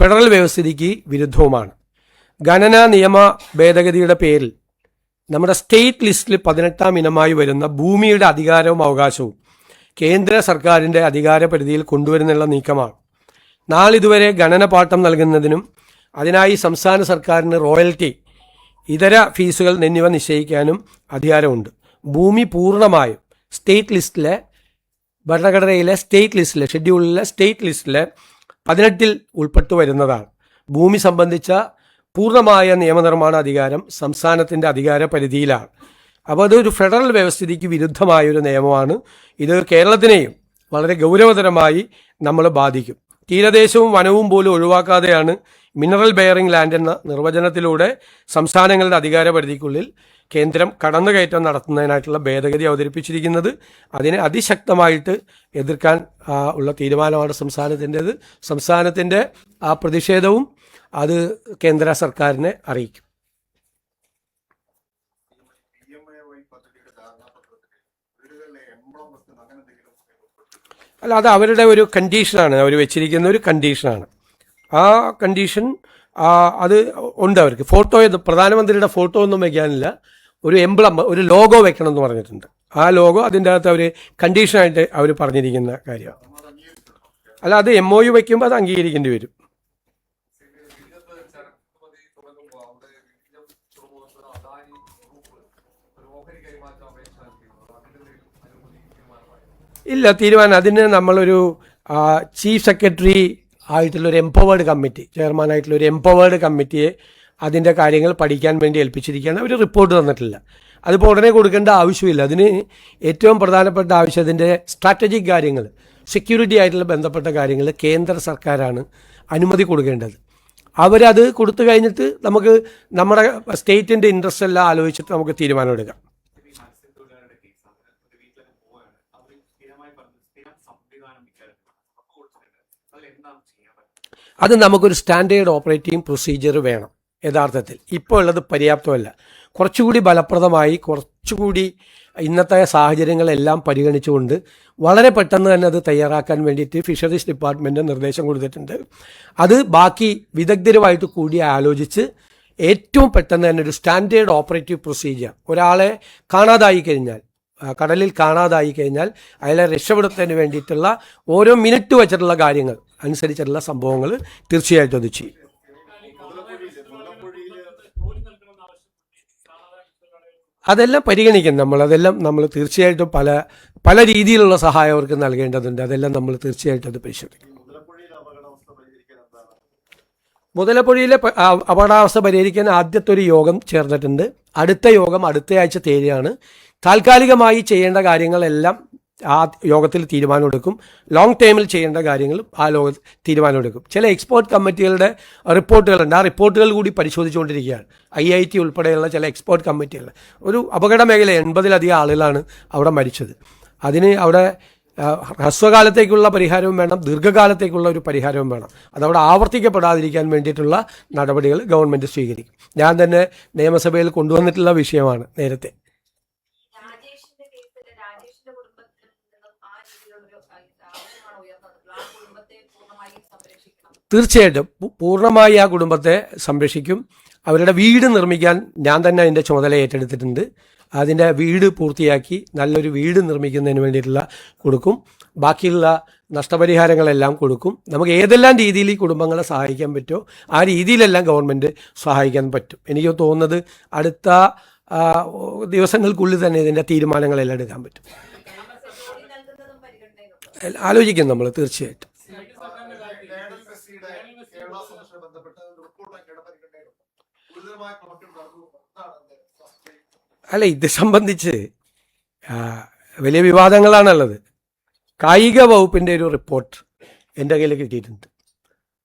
Federal വ്യവസ്ഥിതിക്ക് വിരുദ്ധവുമാണ്. ഖനന നിയമ ഭേദഗതിയുടെ പേരിൽ നമ്മുടെ സ്റ്റേറ്റ് ലിസ്റ്റിൽ 18ാം ഇനമായി വരുന്ന ഭൂമിയുടെ അധികാരവും അവകാശവും കേന്ദ്ര സർക്കാരിൻ്റെ അധികാര പരിധിയിൽ കൊണ്ടുവരുന്നുള്ള നീക്കമാണ്. നാളിതുവരെ ഖനന പാട്ടം നൽകുന്നതിനും അതിനായി സംസ്ഥാന സർക്കാരിന് റോയൽറ്റി, ഇതര ഫീസുകൾ എന്നിവ നിശ്ചയിക്കാനും അധികാരമുണ്ട്. ഭൂമി പൂർണ്ണമായും സ്റ്റേറ്റ് ലിസ്റ്റിലെ, ഭരണഘടനയിലെ സ്റ്റേറ്റ് ലിസ്റ്റിലെ, ഷെഡ്യൂളിലെ സ്റ്റേറ്റ് ലിസ്റ്റിലെ 18ൽ ഉൾപ്പെട്ടു വരുന്നതാണ്. ഭൂമി സംബന്ധിച്ച പൂർണ്ണമായ നിയമനിർമ്മാണ അധികാരം സംസ്ഥാനത്തിൻ്റെ അധികാര പരിധിയിലാണ്. അപ്പോൾ അതൊരു ഫെഡറൽ വ്യവസ്ഥിതിക്ക് വിരുദ്ധമായൊരു നിയമമാണ്. ഇത് കേരളത്തിനെയും വളരെ ഗൗരവതരമായി നമ്മൾ ബാധിക്കും. തീരദേശവും വനവും പോലും ഒഴിവാക്കാതെയാണ് മിനറൽ ബെയറിംഗ് ലാൻഡ് എന്ന നിർവചനത്തിലൂടെ സംസ്ഥാനങ്ങളുടെ അധികാര പരിധിക്കുള്ളിൽ കേന്ദ്രം കടന്നുകയറ്റം നടത്തുന്നതിനായിട്ടുള്ള ഭേദഗതി അവതരിപ്പിച്ചിരിക്കുന്നത്. അതിനെ അതിശക്തമായിട്ട് എതിർക്കാൻ ഉള്ള തീരുമാനമാണ് സംസ്ഥാനത്തിൻ്റേത്. സംസ്ഥാനത്തിൻ്റെ ആ പ്രതിഷേധവും അത് കേന്ദ്ര സർക്കാരിനെ അറിയിക്കും. അല്ല, അത് അവരുടെ ഒരു കണ്ടീഷനാണ്, അവർ വെച്ചിരിക്കുന്ന ഒരു കണ്ടീഷനാണ്. ആ കണ്ടീഷൻ അത് ഉണ്ട് അവർക്ക്. ഫോട്ടോ, പ്രധാനമന്ത്രിയുടെ ഫോട്ടോ ഒന്നും വയ്ക്കാനില്ല, ഒരു എംബ്ലം, ഒരു ലോഗോ വെക്കണം എന്ന് പറഞ്ഞിട്ടുണ്ട്. ആ ലോഗോ അതിൻ്റെ അകത്ത് അവർ കണ്ടീഷനായിട്ട് അവർ പറഞ്ഞിരിക്കുന്ന കാര്യമാണ്. അല്ല, അത് MOU വയ്ക്കുമ്പോൾ അത് അംഗീകരിക്കേണ്ടി വരും. ഇല്ല, തീരുമാനം അതിന് നമ്മളൊരു ചീഫ് സെക്രട്ടറി ആയിട്ടുള്ളൊരു എംപവേർഡ് കമ്മിറ്റി, ചെയർമാനായിട്ടുള്ളൊരു എംപവേർഡ് കമ്മിറ്റിയെ അതിൻ്റെ കാര്യങ്ങൾ പഠിക്കാൻ വേണ്ടി ഏൽപ്പിച്ചിരിക്കുകയാണ്. അവർ റിപ്പോർട്ട് തന്നിട്ടില്ല. അതിപ്പോൾ ഉടനെ കൊടുക്കേണ്ട ആവശ്യമില്ല. അതിന് ഏറ്റവും പ്രധാനപ്പെട്ട ആവശ്യം അതിൻ്റെ സ്ട്രാറ്റജിക് കാര്യങ്ങൾ, സെക്യൂരിറ്റി ആയിട്ടുള്ള ബന്ധപ്പെട്ട കാര്യങ്ങൾ കേന്ദ്ര സർക്കാരാണ് അനുമതി കൊടുക്കേണ്ടത്. അവരത് കൊടുത്തു കഴിഞ്ഞിട്ട് നമുക്ക് നമ്മുടെ സ്റ്റേറ്റിൻ്റെ ഇൻട്രസ്റ്റ് എല്ലാം ആലോചിച്ചിട്ട് നമുക്ക് തീരുമാനമെടുക്കാം. അത് നമുക്കൊരു സ്റ്റാൻഡേർഡ് ഓപ്പറേറ്റിംഗ് പ്രൊസീജിയർ വേണം. യഥാർത്ഥത്തിൽ ഇപ്പോൾ ഉള്ളത് പര്യാപ്തമല്ല. കുറച്ചുകൂടി ഫലപ്രദമായി, കുറച്ചുകൂടി ഇന്നത്തെ സാഹചര്യങ്ങളെല്ലാം പരിഗണിച്ചുകൊണ്ട് വളരെ പെട്ടെന്ന് തന്നെ അത് തയ്യാറാക്കാൻ വേണ്ടിയിട്ട് ഫിഷറീസ് ഡിപ്പാർട്ട്മെൻറ്റ് നിർദ്ദേശം കൊടുത്തിട്ടുണ്ട്. അത് ബാക്കി വിദഗ്ധരുമായിട്ട് കൂടി ആലോചിച്ച് ഏറ്റവും പെട്ടെന്ന് തന്നെ ഒരു സ്റ്റാൻഡേർഡ് ഓപ്പറേറ്റീവ് പ്രൊസീജിയർ, ഒരാളെ കാണാതായി കഴിഞ്ഞാൽ, കടലിൽ കാണാതായി കഴിഞ്ഞാൽ അയാളെ രക്ഷപ്പെടുത്തുന്നതിന് വേണ്ടിയിട്ടുള്ള ഓരോ മിനിറ്റ് വെച്ചിട്ടുള്ള കാര്യങ്ങൾ അനുസരിച്ചിട്ടുള്ള സംഭവങ്ങൾ തീർച്ചയായിട്ടും അത് ചെയ്യും. അതെല്ലാം പരിഗണിക്കും നമ്മൾ. അതെല്ലാം നമ്മൾ തീർച്ചയായിട്ടും പല രീതിയിലുള്ള സഹായം അവർക്ക് നൽകേണ്ടതുണ്ട്. അതെല്ലാം നമ്മൾ തീർച്ചയായിട്ടും അത് പരിശോധിക്കും. മുതലപ്പുഴയിലെ അപകടാവസ്ഥ പരിഹരിക്കാൻ ആദ്യത്തെ ഒരു യോഗം ചേർന്നിട്ടുണ്ട്. അടുത്ത യോഗം അടുത്തയാഴ്ച തീയതിയാണ്. താൽക്കാലികമായി ചെയ്യേണ്ട കാര്യങ്ങളെല്ലാം ആ യോഗത്തിൽ തീരുമാനമെടുക്കും. ലോങ് ടൈമിൽ ചെയ്യേണ്ട കാര്യങ്ങളും ആ തീരുമാനമെടുക്കും. ചില എക്സ്പേർട്ട് കമ്മിറ്റികളുടെ റിപ്പോർട്ടുകളുണ്ട്. ആ റിപ്പോർട്ടുകൾ കൂടി പരിശോധിച്ചുകൊണ്ടിരിക്കുകയാണ്. IIT ഉൾപ്പെടെയുള്ള ചില എക്സ്പേർട്ട് കമ്മിറ്റികൾ. ഒരു അപകട മേഖല 80-ലധികം ആളുകളാണ് അവിടെ മരിച്ചത്. അതിന് അവിടെ ഹ്രസ്വകാലത്തേക്കുള്ള പരിഹാരവും വേണം, ദീർഘകാലത്തേക്കുള്ള ഒരു പരിഹാരവും വേണം. അതവിടെ ആവർത്തിക്കപ്പെടാതിരിക്കാൻ വേണ്ടിയിട്ടുള്ള നടപടികൾ ഗവൺമെൻറ് സ്വീകരിക്കും. ഞാൻ തന്നെ നിയമസഭയിൽ കൊണ്ടുവന്നിട്ടുള്ള വിഷയമാണ് നേരത്തെ. തീർച്ചയായിട്ടും പൂർണ്ണമായി ആ കുടുംബത്തെ സംരക്ഷിക്കും. അവരുടെ വീട് നിർമ്മിക്കാൻ ഞാൻ തന്നെ അതിൻ്റെ ചുമതല ഏറ്റെടുത്തിട്ടുണ്ട്. അതിൻ്റെ വീട് പൂർത്തിയാക്കി നല്ലൊരു വീട് നിർമ്മിക്കുന്നതിന് വേണ്ടിയിട്ടുള്ള കൊടുക്കും. ബാക്കിയുള്ള നഷ്ടപരിഹാരങ്ങളെല്ലാം കൊടുക്കും. നമുക്ക് ഏതെല്ലാം രീതിയിൽ ഈ കുടുംബങ്ങളെ സഹായിക്കാൻ പറ്റുമോ ആ രീതിയിലെല്ലാം ഗവൺമെൻറ് സഹായിക്കാൻ പറ്റും. എനിക്ക് തോന്നുന്നത് അടുത്ത ദിവസങ്ങൾക്കുള്ളിൽ തന്നെ ഇതിൻ്റെ തീരുമാനങ്ങളെല്ലാം എടുക്കാൻ പറ്റും. ആലോചിക്കും നമ്മൾ തീർച്ചയായിട്ടും. അല്ല, ഇത് സംബന്ധിച്ച് വലിയ വിവാദങ്ങളാണുള്ളത്. കായിക വകുപ്പിൻ്റെ ഒരു റിപ്പോർട്ട് എൻ്റെ കയ്യിൽ കിട്ടിയിട്ടുണ്ട്.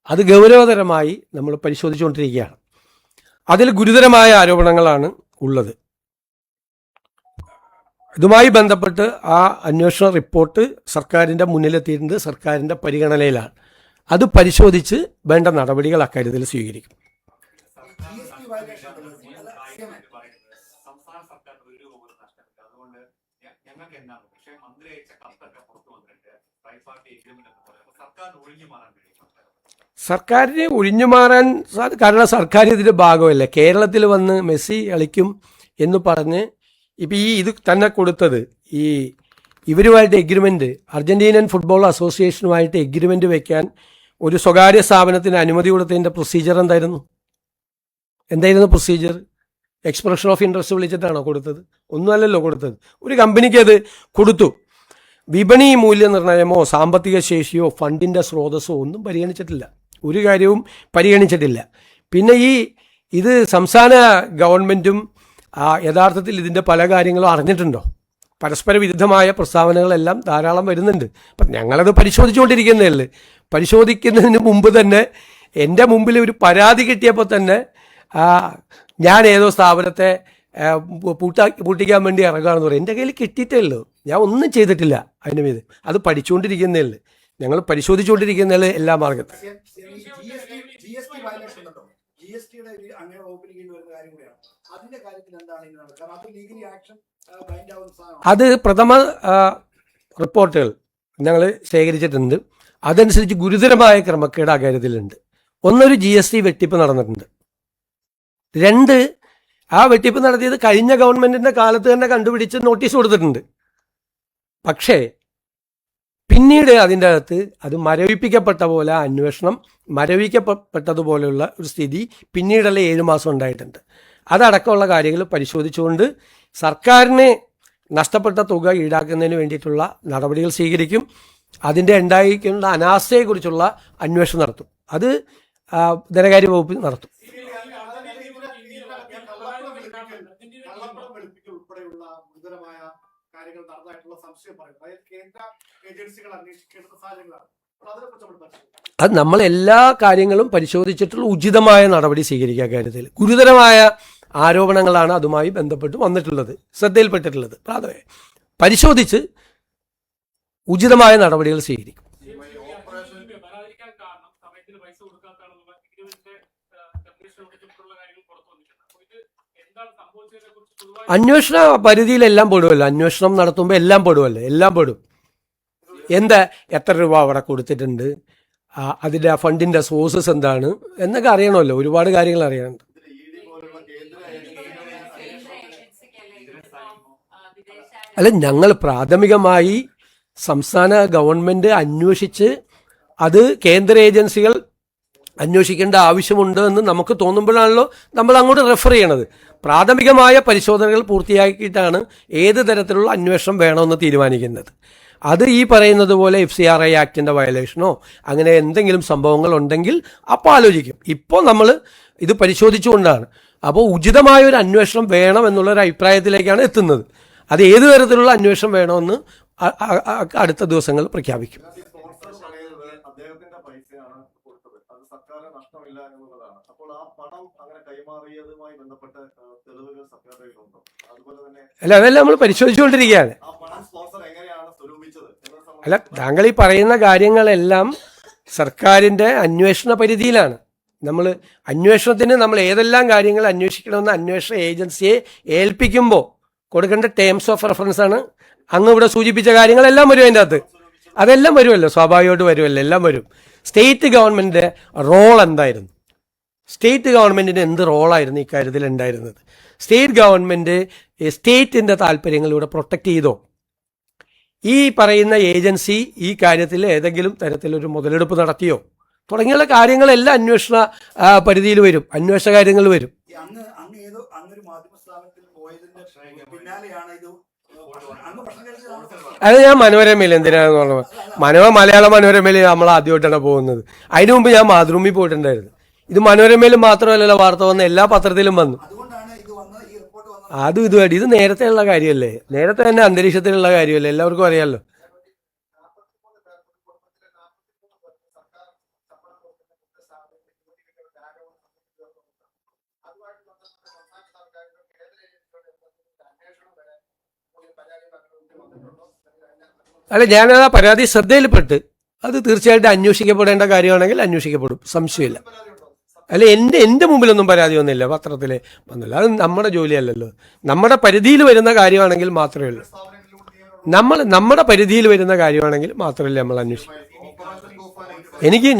അത് ഗൗരവതരമായി നമ്മൾ പരിശോധിച്ചുകൊണ്ടിരിക്കുകയാണ്. അതിൽ ഗുരുതരമായ ആരോപണങ്ങളാണ് ഉള്ളത്. ഇതുമായി ബന്ധപ്പെട്ട് ആ അന്വേഷണ റിപ്പോർട്ട് സർക്കാരിൻ്റെ മുന്നിലെത്തിയിട്ടുണ്ട്, സർക്കാരിൻ്റെ പരിഗണനയിലാണ്. അത് പരിശോധിച്ച് വേണ്ട നടപടികൾ അക്കാര്യത്തിൽ സ്വീകരിക്കും. സംസ്ഥാന സർക്കാർ പറയാനുള്ളത്. പക്ഷേ മന്ത്രി അയച്ച കത്തൊക്കെ പുറത്തു വന്നിട്ട് ട്രൈ പാർട്ടി എഗ്രിമെന്റ് എന്ന് പറയുന്നത് സർക്കാരിന് ഒഴിഞ്ഞു മാറാൻ കഴിയും. സർക്കാരിന് ഒഴിഞ്ഞു മാറാൻ കാരണം സർക്കാർ ഇതിൻ്റെ ഭാഗമല്ല. കേരളത്തിൽ വന്ന് മെസ്സി കളിക്കും എന്ന് പറഞ്ഞ് ഇപ്പം ഇത് തന്നെ കൊടുത്തത് ഈ ഇവരുമായിട്ട് എഗ്രിമെൻ്റ്, അർജന്റീനൻ ഫുട്ബോൾ അസോസിയേഷനുമായിട്ട് എഗ്രിമെൻ്റ് വെക്കാൻ ഒരു സ്വകാര്യ സ്ഥാപനത്തിന് അനുമതി കൊടുത്തതിൻ്റെ പ്രൊസീജിയർ എന്തായിരുന്നു പ്രൊസീജിയർ? എക്സ്പ്രഷൻ ഓഫ് ഇൻട്രസ്റ്റ് വിളിച്ചിട്ടാണോ കൊടുത്തത്? ഒന്നുമല്ലല്ലോ കൊടുത്തത്. ഒരു കമ്പനിക്ക് അത് കൊടുത്തു. വിപണി മൂല്യനിർണ്ണയമോ സാമ്പത്തിക ശേഷിയോ ഫണ്ടിൻ്റെ സ്രോതസ്സോ ഒന്നും പരിഗണിച്ചിട്ടില്ല. ഒരു കാര്യവും പരിഗണിച്ചിട്ടില്ല. പിന്നെ ഇത് സംസ്ഥാന ഗവൺമെൻറ്റും യഥാർത്ഥത്തിൽ ഇതിൻ്റെ പല കാര്യങ്ങളും അറിഞ്ഞിട്ടുണ്ടോ? പരസ്പര വിരുദ്ധമായ പ്രസ്താവനകളെല്ലാം ധാരാളം വരുന്നുണ്ട്. അപ്പം ഞങ്ങളത് പരിശോധിച്ചുകൊണ്ടിരിക്കുന്നതല്ലേ. പരിശോധിക്കുന്നതിന് മുമ്പ് തന്നെ എൻ്റെ മുമ്പിൽ ഒരു പരാതി കിട്ടിയപ്പോൾ തന്നെ ഞാൻ ഏതോ സ്ഥാപനത്തെ പൂട്ടിക്കാൻ വേണ്ടി ഇറങ്ങുകയാണെന്ന് പറയും. എൻ്റെ കയ്യിൽ കിട്ടിയിട്ടേ ഉള്ളൂ, ഞാൻ ഒന്നും ചെയ്തിട്ടില്ല അതിന് മീത്. അത് പഠിച്ചുകൊണ്ടിരിക്കുന്നേ ഉള്ളൂ. ഞങ്ങൾ പരിശോധിച്ചുകൊണ്ടിരിക്കുന്നതിൽ എല്ലാ മാർഗത്തും. അത് പ്രഥമ റിപ്പോർട്ടുകൾ ഞങ്ങൾ ശേഖരിച്ചിട്ടുണ്ട്. അതനുസരിച്ച് ഗുരുതരമായ ക്രമക്കേട് ആ കാര്യത്തിലുണ്ട്. ഒന്നൊരു GST വെട്ടിപ്പ് നടന്നിട്ടുണ്ട്. 2, ആ വെട്ടിപ്പ് നടത്തിയത് കഴിഞ്ഞ ഗവൺമെൻറ്റിൻ്റെ കാലത്ത് തന്നെ കണ്ടുപിടിച്ച് നോട്ടീസ് കൊടുത്തിട്ടുണ്ട്. പക്ഷേ പിന്നീട് അതിൻ്റെ അകത്ത് അത് മരവിപ്പിക്കപ്പെട്ട പോലെ അന്വേഷണം മരവിക്കപ്പെട്ടതുപോലെയുള്ള ഒരു സ്ഥിതി പിന്നീടുള്ള 7 മാസം ഉണ്ടായിട്ടുണ്ട്. അതടക്കമുള്ള കാര്യങ്ങൾ പരിശോധിച്ചുകൊണ്ട് സർക്കാരിന് നഷ്ടപ്പെട്ട തുക ഈടാക്കുന്നതിന് വേണ്ടിയിട്ടുള്ള നടപടികൾ സ്വീകരിക്കും. അതിൻ്റെ ഉണ്ടായിരിക്കുന്ന അനാസ്ഥയെക്കുറിച്ചുള്ള അന്വേഷണം നടത്തും. അത് ധനകാര്യ വകുപ്പ് നടത്തും. അത് നമ്മൾ എല്ലാ കാര്യങ്ങളും പരിശോധിച്ചിട്ടുള്ള ഉചിതമായ നടപടി സ്വീകരിക്കുക. കാര്യത്തിൽ ഗുരുതരമായ ആരോപണങ്ങളാണ് അതുമായി ബന്ധപ്പെട്ട് വന്നിട്ടുള്ളത്, ശ്രദ്ധയിൽപ്പെട്ടിട്ടുള്ളത്. പ്രാഥമിക പരിശോധിച്ച് ഉചിതമായ നടപടികൾ സ്വീകരിക്കും. അന്വേഷണ പരിധിയിലെല്ലാം പെടുമല്ലോ. അന്വേഷണം നടത്തുമ്പോൾ എല്ലാം പെടും. എത്ര രൂപ അവിടെ കൊടുത്തിട്ടുണ്ട്, അതിൻ്റെ ഫണ്ടിൻ്റെ സോഴ്സസ് എന്താണ് എന്നൊക്കെ അറിയണമല്ലോ. ഒരുപാട് കാര്യങ്ങൾ അറിയാനുണ്ട്. അല്ല, ഞങ്ങൾ പ്രാഥമികമായി സംസ്ഥാന ഗവൺമെൻറ് അന്വേഷിച്ച് അത് കേന്ദ്ര ഏജൻസികൾ അന്വേഷിക്കേണ്ട ആവശ്യമുണ്ട് എന്ന് നമുക്ക് തോന്നുമ്പോഴാണല്ലോ നമ്മൾ അങ്ങോട്ട് റെഫർ ചെയ്യണത്. പ്രാഥമികമായ പരിശോധനകൾ പൂർത്തിയാക്കിയിട്ടാണ് ഏത് തരത്തിലുള്ള അന്വേഷണം വേണമെന്ന് തീരുമാനിക്കുന്നത്. അത് ഈ പറയുന്നത് പോലെ FCRI ആക്ടിൻ്റെ വയലേഷനോ അങ്ങനെ എന്തെങ്കിലും സംഭവങ്ങൾ ഉണ്ടെങ്കിൽ അപ്പോൾ ആലോചിക്കും. ഇപ്പോൾ നമ്മൾ ഇത് പരിശോധിച്ചുകൊണ്ടാണ്. അപ്പോൾ ഉചിതമായ ഒരു അന്വേഷണം വേണം എന്നുള്ളൊരു അഭിപ്രായത്തിലേക്കാണ് എത്തുന്നത്. അത് ഏത് തരത്തിലുള്ള അന്വേഷണം വേണമെന്ന് അടുത്ത ദിവസങ്ങൾ പ്രഖ്യാപിക്കും. അല്ല, അതെല്ലാം നമ്മൾ പരിശോധിച്ചുകൊണ്ടിരിക്കുകയാണ്. അല്ല, താങ്കൾ ഈ പറയുന്ന കാര്യങ്ങളെല്ലാം സർക്കാരിൻ്റെ അന്വേഷണ പരിധിയിലാണ്. അന്വേഷണത്തിന് നമ്മൾ ഏതെല്ലാം കാര്യങ്ങൾ അന്വേഷിക്കണമെന്ന് അന്വേഷണ ഏജൻസിയെ ഏൽപ്പിക്കുമ്പോൾ കൊടുക്കേണ്ട ടേംസ് ഓഫ് റെഫറൻസ് ആണ് അങ്ങ് ഇവിടെ സൂചിപ്പിച്ച കാര്യങ്ങളെല്ലാം വരും. അതിൻ്റെ അകത്ത് അതെല്ലാം വരുമല്ലോ, സ്വാഭാവികമായിട്ട് വരുമല്ലോ, എല്ലാം വരും. സ്റ്റേറ്റ് ഗവൺമെൻറ്റിൻ്റെ റോൾ എന്തായിരുന്നു? സ്റ്റേറ്റ് ഗവൺമെൻറ്റിന് എന്ത് റോളായിരുന്നു ഇക്കാര്യത്തിൽ ഉണ്ടായിരുന്നത്? സ്റ്റേറ്റ് ഗവൺമെൻറ് സ്റ്റേറ്റിൻ്റെ താല്പര്യങ്ങളിലൂടെ പ്രൊട്ടക്റ്റ് ചെയ്തോ? ഈ പറയുന്ന ഏജൻസി ഈ കാര്യത്തിൽ ഏതെങ്കിലും തരത്തിലൊരു മുതലെടുപ്പ് നടത്തിയോ? തുടങ്ങിയുള്ള കാര്യങ്ങളെല്ലാം അന്വേഷണ പരിധിയിൽ വരും, അന്വേഷണ കാര്യങ്ങൾ വരും. അത് ഞാൻ മനോരമയിൽ എന്തിനാണെന്ന് പറഞ്ഞത്, മലയാള മനോരമയിൽ നമ്മൾ ആദ്യമായിട്ടാണ് പോകുന്നത്. അതിനു മുമ്പ് ഞാൻ മാതൃഭൂമി പോയിട്ടുണ്ടായിരുന്നു. ഇത് മനോരമയിൽ മാത്രമല്ലല്ലോ വാർത്ത വന്ന, എല്ലാ പത്രത്തിലും വന്നു. ഇതുമായിട്ട് ഇത് നേരത്തെ ഉള്ള കാര്യമല്ലേ, നേരത്തെ തന്നെ അന്തരീക്ഷത്തിലുള്ള കാര്യമല്ലേ, എല്ലാവർക്കും അറിയാമല്ലോ. അല്ല, ഞാനത് ആ പരാതി ശ്രദ്ധയിൽപ്പെട്ട് അത് തീർച്ചയായിട്ടും അന്വേഷിക്കപ്പെടേണ്ട കാര്യമാണെങ്കിൽ അന്വേഷിക്കപ്പെടും, സംശയമില്ല. അല്ല, എൻ്റെ മുമ്പിലൊന്നും പരാതി വന്നില്ല, പത്രത്തിൽ വന്നില്ല. അത് നമ്മുടെ ജോലിയല്ലല്ലോ. നമ്മുടെ പരിധിയിൽ വരുന്ന കാര്യമാണെങ്കിൽ മാത്രമേ ഉള്ളൂ. നമ്മുടെ പരിധിയിൽ വരുന്ന കാര്യമാണെങ്കിൽ മാത്രമല്ലേ നമ്മൾ അന്വേഷിക്കും.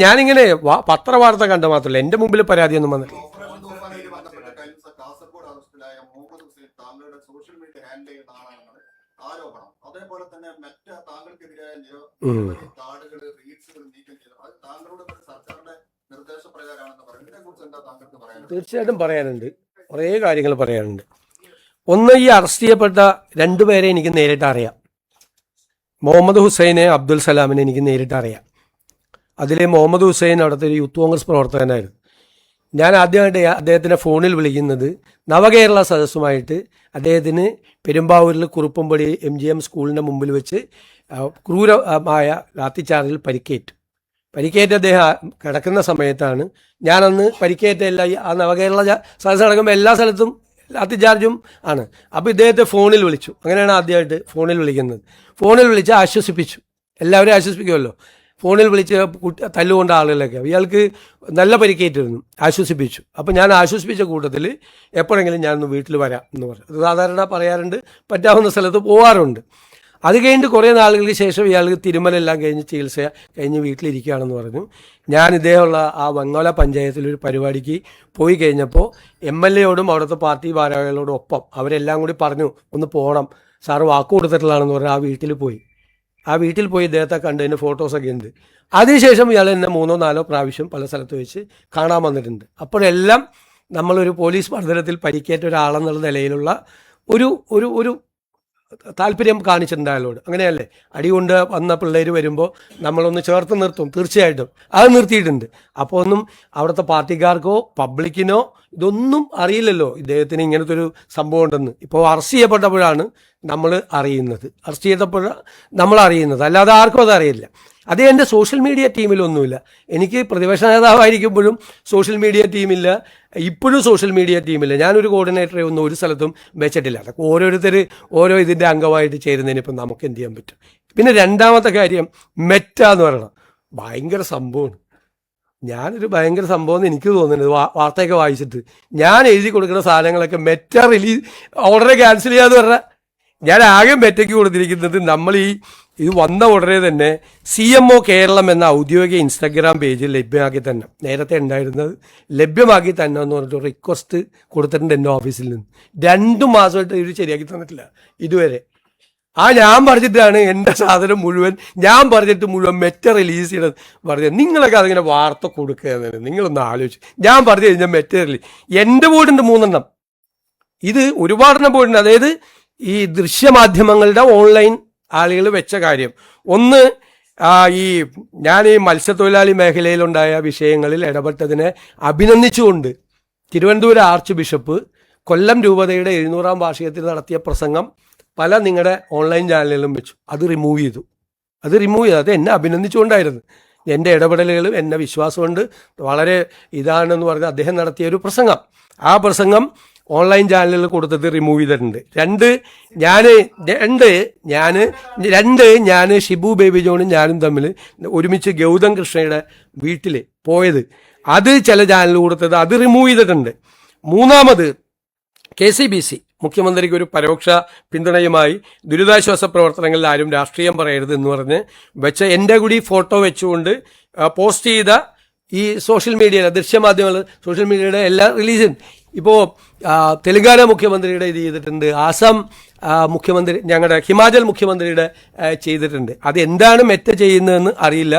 ഞാനിങ്ങനെ പത്രവാർത്ത കണ്ട മാത്രമല്ല, എൻ്റെ മുമ്പിൽ പരാതിയൊന്നും വന്നിട്ടില്ല. ഓപ്പറേഷൻ തൂഫാനുമായി ബന്ധപ്പെട്ട് കഴിഞ്ഞ കാസർഗോഡ് അറസ്റ്റിലായ മുഹമ്മദ് ഹുസൈൻ താങ്കളുടെ സോഷ്യൽ മീഡിയ ഹാൻഡിൽ ചെയ്യുന്ന ആളാണെന്നാണ് ആരോപണം. അതേപോലെ തന്നെ മറ്റ് താങ്കൾക്കെതിരായ നിരവധി കാർഡുകൾ റീൽസുകൾ നീക്കം ചെയ്തു. അത് താങ്കളുടെ സർക്കാരിന്റെ നിർദ്ദേശപ്രകാരമാണെന്ന് പറയുന്നത്. ഇതിനെക്കുറിച്ച് എന്താ താങ്കൾക്ക് പറയാനുള്ളത്? തീർച്ചയായിട്ടും പറയാനുണ്ട്, കുറേ കാര്യങ്ങൾ പറയാനുണ്ട്. ഒന്ന്, ഈ അറസ്റ്റ് ചെയ്യപ്പെട്ട രണ്ടുപേരെ എനിക്ക് നേരിട്ട് അറിയാം. മുഹമ്മദ് ഹുസൈനെ, അബ്ദുൽ സലാമിനെ എനിക്ക് നേരിട്ട് അറിയാം. അതിലെ മുഹമ്മദ് ഹുസൈൻ അവിടുത്തെ ഒരു യൂത്ത് കോൺഗ്രസ് പ്രവർത്തകനായിരുന്നു. ഞാൻ ആദ്യമായിട്ട് അദ്ദേഹത്തിനെ ഫോണിൽ വിളിക്കുന്നത് നവകേരള സദസ്സുമായിട്ട് അദ്ദേഹത്തിന് പെരുമ്പാവൂരിൽ കുറുപ്പമ്പടി MGM സ്കൂളിൻ്റെ മുമ്പിൽ വെച്ച് ക്രൂരമായ ലാത്തിച്ചാർജിൽ പരിക്കേറ്റ് അദ്ദേഹം കിടക്കുന്ന സമയത്താണ്. ഞാനന്ന് പരിക്കേറ്റ ആ നവകേരള സദസ്സ് നടക്കുമ്പോൾ എല്ലാ സ്ഥലത്തും ലാത്തിച്ചാർജും ആണ്. അപ്പോൾ ഇദ്ദേഹത്തെ ഫോണിൽ വിളിച്ചു. അങ്ങനെയാണ് ആദ്യമായിട്ട് ഫോണിൽ വിളിക്കുന്നത്. ഫോണിൽ വിളിച്ച് ആശ്വസിപ്പിച്ചു. എല്ലാവരും ആശ്വസിപ്പിക്കുമല്ലോ. ഫോണിൽ വിളിച്ച് തല്ലുകൊണ്ട ആളുകളൊക്കെ ഇയാൾക്ക് നല്ല പരിക്കേറ്റിരുന്നു, ആശ്വസിപ്പിച്ചു. അപ്പോൾ ഞാൻ ആശ്വസിപ്പിച്ച കൂട്ടത്തിൽ എപ്പോഴെങ്കിലും ഞാനൊന്ന് വീട്ടിൽ വരാം എന്ന് പറഞ്ഞു. സാധാരണ പറയാറുണ്ട്, പറ്റാവുന്ന സ്ഥലത്ത് പോകാറുണ്ട്. അത് കഴിഞ്ഞിട്ട് കുറേ നാളുകൾക്ക് ശേഷം ഇയാൾക്ക് തിരുമലെല്ലാം കഴിഞ്ഞ് ചികിത്സ കഴിഞ്ഞ് വീട്ടിലിരിക്കുകയാണെന്ന് പറഞ്ഞു. ഞാൻ ഇദ്ദേഹമുള്ള ആ വെങ്ങോല പഞ്ചായത്തിലൊരു പരിപാടിക്ക് പോയി കഴിഞ്ഞപ്പോൾ MLA-യോടും അവിടുത്തെ പാർട്ടി ഭാരവാഹികളോടും ഒപ്പം അവരെല്ലാം കൂടി പറഞ്ഞു ഒന്ന് പോകണം, സാറ് വാക്ക് കൊടുത്തിട്ടുള്ളതാണെന്ന് പറഞ്ഞ് ആ വീട്ടിൽ പോയി ഇദ്ദേഹത്തെ കണ്ടതിന് ഫോട്ടോസൊക്കെ ഉണ്ട്. അതിനുശേഷം ഇയാൾ എന്നെ 3-4 പ്രാവശ്യം പല സ്ഥലത്ത് വെച്ച് കാണാൻ വന്നിട്ടുണ്ട്. അപ്പോഴെല്ലാം നമ്മളൊരു പോലീസ് മർദ്ദനത്തിൽ പരിക്കേറ്റ ഒരാളെന്നുള്ള നിലയിലുള്ള ഒരു ഒരു ഒരു താല്പര്യം കാണിച്ചിട്ടുണ്ട് അയാളോട്. അങ്ങനെയല്ലേ, അടികൊണ്ട് വന്ന പിള്ളേർ വരുമ്പോൾ നമ്മളൊന്ന് ചേർത്ത് നിർത്തും, തീർച്ചയായിട്ടും അത് നിർത്തിയിട്ടുണ്ട്. അപ്പോൾ ഒന്നും അവിടുത്തെ പാർട്ടിക്കാർക്കോ പബ്ലിക്കിനോ ഇതൊന്നും അറിയില്ലല്ലോ ഇദ്ദേഹത്തിന് ഇങ്ങനത്തെ ഒരു സംഭവം ഉണ്ടെന്ന്. ഇപ്പോൾ അറസ്റ്റ് ചെയ്യപ്പെട്ടപ്പോഴാണ് നമ്മൾ അറിയുന്നത്, അല്ലാതെ ആർക്കും അത് അറിയില്ല. അത് എൻ്റെ സോഷ്യൽ മീഡിയ ടീമിലൊന്നുമില്ല. എനിക്ക് പ്രതിപക്ഷ നേതാവായിരിക്കുമ്പോഴും സോഷ്യൽ മീഡിയ ടീമില്ല, ഇപ്പോഴും സോഷ്യൽ മീഡിയ ടീമില്ല. ഞാനൊരു കോർഡിനേറ്ററെ ഒന്നും ഒരു സ്ഥലത്തും വെച്ചിട്ടില്ല. അതൊക്കെ ഓരോരുത്തർ ഓരോ ഇതിൻ്റെ അംഗമായിട്ട് ചേരുന്നതിന് ഇപ്പം നമുക്ക് എന്ത് ചെയ്യാൻ പറ്റും. പിന്നെ രണ്ടാമത്തെ കാര്യം, മെറ്റ എന്ന് പറയണം, ഭയങ്കര സംഭവമാണ്. ഞാനൊരു ഭയങ്കര സംഭവം എന്ന് എനിക്ക് തോന്നുന്നത് വാർത്തയൊക്കെ വായിച്ചിട്ട്, ഞാൻ എഴുതി കൊടുക്കുന്ന സാധനങ്ങളൊക്കെ മെറ്റ ഓർഡറെ ക്യാൻസൽ ചെയ്യാന്ന് പറഞ്ഞാൽ, ഞാൻ ആകെ മെറ്റയ്ക്ക് കൊടുത്തിരിക്കുന്നത് നമ്മൾ ഇത് വന്ന ഉടനെ തന്നെ CMO കേരളം എന്ന ഔദ്യോഗിക ഇൻസ്റ്റാഗ്രാം പേജിൽ ലഭ്യമാക്കി തന്നെ, നേരത്തെ ഉണ്ടായിരുന്നത് ലഭ്യമാക്കി തന്നെ എന്ന് പറഞ്ഞിട്ട് റിക്വസ്റ്റ് കൊടുത്തിട്ടുണ്ട് എൻ്റെ ഓഫീസിൽ നിന്ന്. 2 മാസമായിട്ട് ഇത് ശരിയാക്കി തന്നിട്ടില്ല ഇതുവരെ. ഞാൻ പറഞ്ഞിട്ടാണ് എൻ്റെ സാധനം മുഴുവൻ മെറ്റ റിലീസ് ചെയ്യണത് പറഞ്ഞത്. നിങ്ങളൊക്കെ അതിങ്ങനെ വാർത്ത കൊടുക്കുക, നിങ്ങളൊന്ന് ആലോചിച്ച്. ഞാൻ പറഞ്ഞു കഴിഞ്ഞാൽ മെറ്റ റിലീസ് എൻ്റെ ബോർഡുണ്ട് 3 ഇത് ഒരുപാടെണ്ണം പോയിട്ടുണ്ട്. അതായത് ഈ ദൃശ്യമാധ്യമങ്ങളുടെ ഓൺലൈൻ ആളുകൾ വെച്ച കാര്യം. ഒന്ന്, ഞാൻ ഈ മത്സ്യത്തൊഴിലാളി മേഖലയിലുണ്ടായ വിഷയങ്ങളിൽ ഇടപെട്ടതിനെ അഭിനന്ദിച്ചുകൊണ്ട് തിരുവനന്തപുരം ആർച്ച് ബിഷപ്പ് കൊല്ലം രൂപതയുടെ 700-ാം വാർഷികത്തിൽ നടത്തിയ പ്രസംഗം പല നിങ്ങളുടെ ഓൺലൈൻ ചാനലുകളിലും വെച്ചു. അത് റിമൂവ് ചെയ്തു. അത് എന്നെ അഭിനന്ദിച്ചുകൊണ്ടായിരുന്നു. എൻ്റെ ഇടപെടലുകളും എന്നെ വിശ്വാസമുണ്ട് വളരെ ഇതാണെന്ന് പറഞ്ഞ് അദ്ദേഹം നടത്തിയ ഒരു പ്രസംഗം. ആ പ്രസംഗം ഓൺലൈൻ ചാനലുകൾ കൊടുത്തിട്ട് റിമൂവ് ചെയ്തിട്ടുണ്ട്. ഞാൻ ഷിബു ബേബി ജോണും ഞാനും തമ്മിൽ ഒരുമിച്ച് ഗൗതം കൃഷ്ണയുടെ വീട്ടിൽ പോയത്, അത് ചില ചാനൽ കൊടുത്തത് അത് റിമൂവ് ചെയ്തിട്ടുണ്ട്. മൂന്നാമത്, KCBC മുഖ്യമന്ത്രിക്ക് ഒരു പരോക്ഷ പിന്തുണയുമായി ദുരിതാശ്വാസ പ്രവർത്തനങ്ങളിൽ ആരും രാഷ്ട്രീയം പറയരുത് എന്ന് പറഞ്ഞ് വെച്ച എൻ്റെ കൂടി ഫോട്ടോ വെച്ചുകൊണ്ട് പോസ്റ്റ് ചെയ്ത ഈ സോഷ്യൽ മീഡിയയിലെ ദൃശ്യമാധ്യമങ്ങൾ, സോഷ്യൽ മീഡിയയുടെ എല്ലാ റിലീസും ഇപ്പോൾ തെലങ്കാന മുഖ്യമന്ത്രിയുടെ ഇത് ചെയ്തിട്ടുണ്ട്, ആസാം മുഖ്യമന്ത്രി, ഞങ്ങളുടെ ഹിമാചൽ മുഖ്യമന്ത്രിയുടെ ചെയ്തിട്ടുണ്ട്. അതെന്താണ് മെറ്റ ചെയ്യുന്നതെന്ന് അറിയില്ല.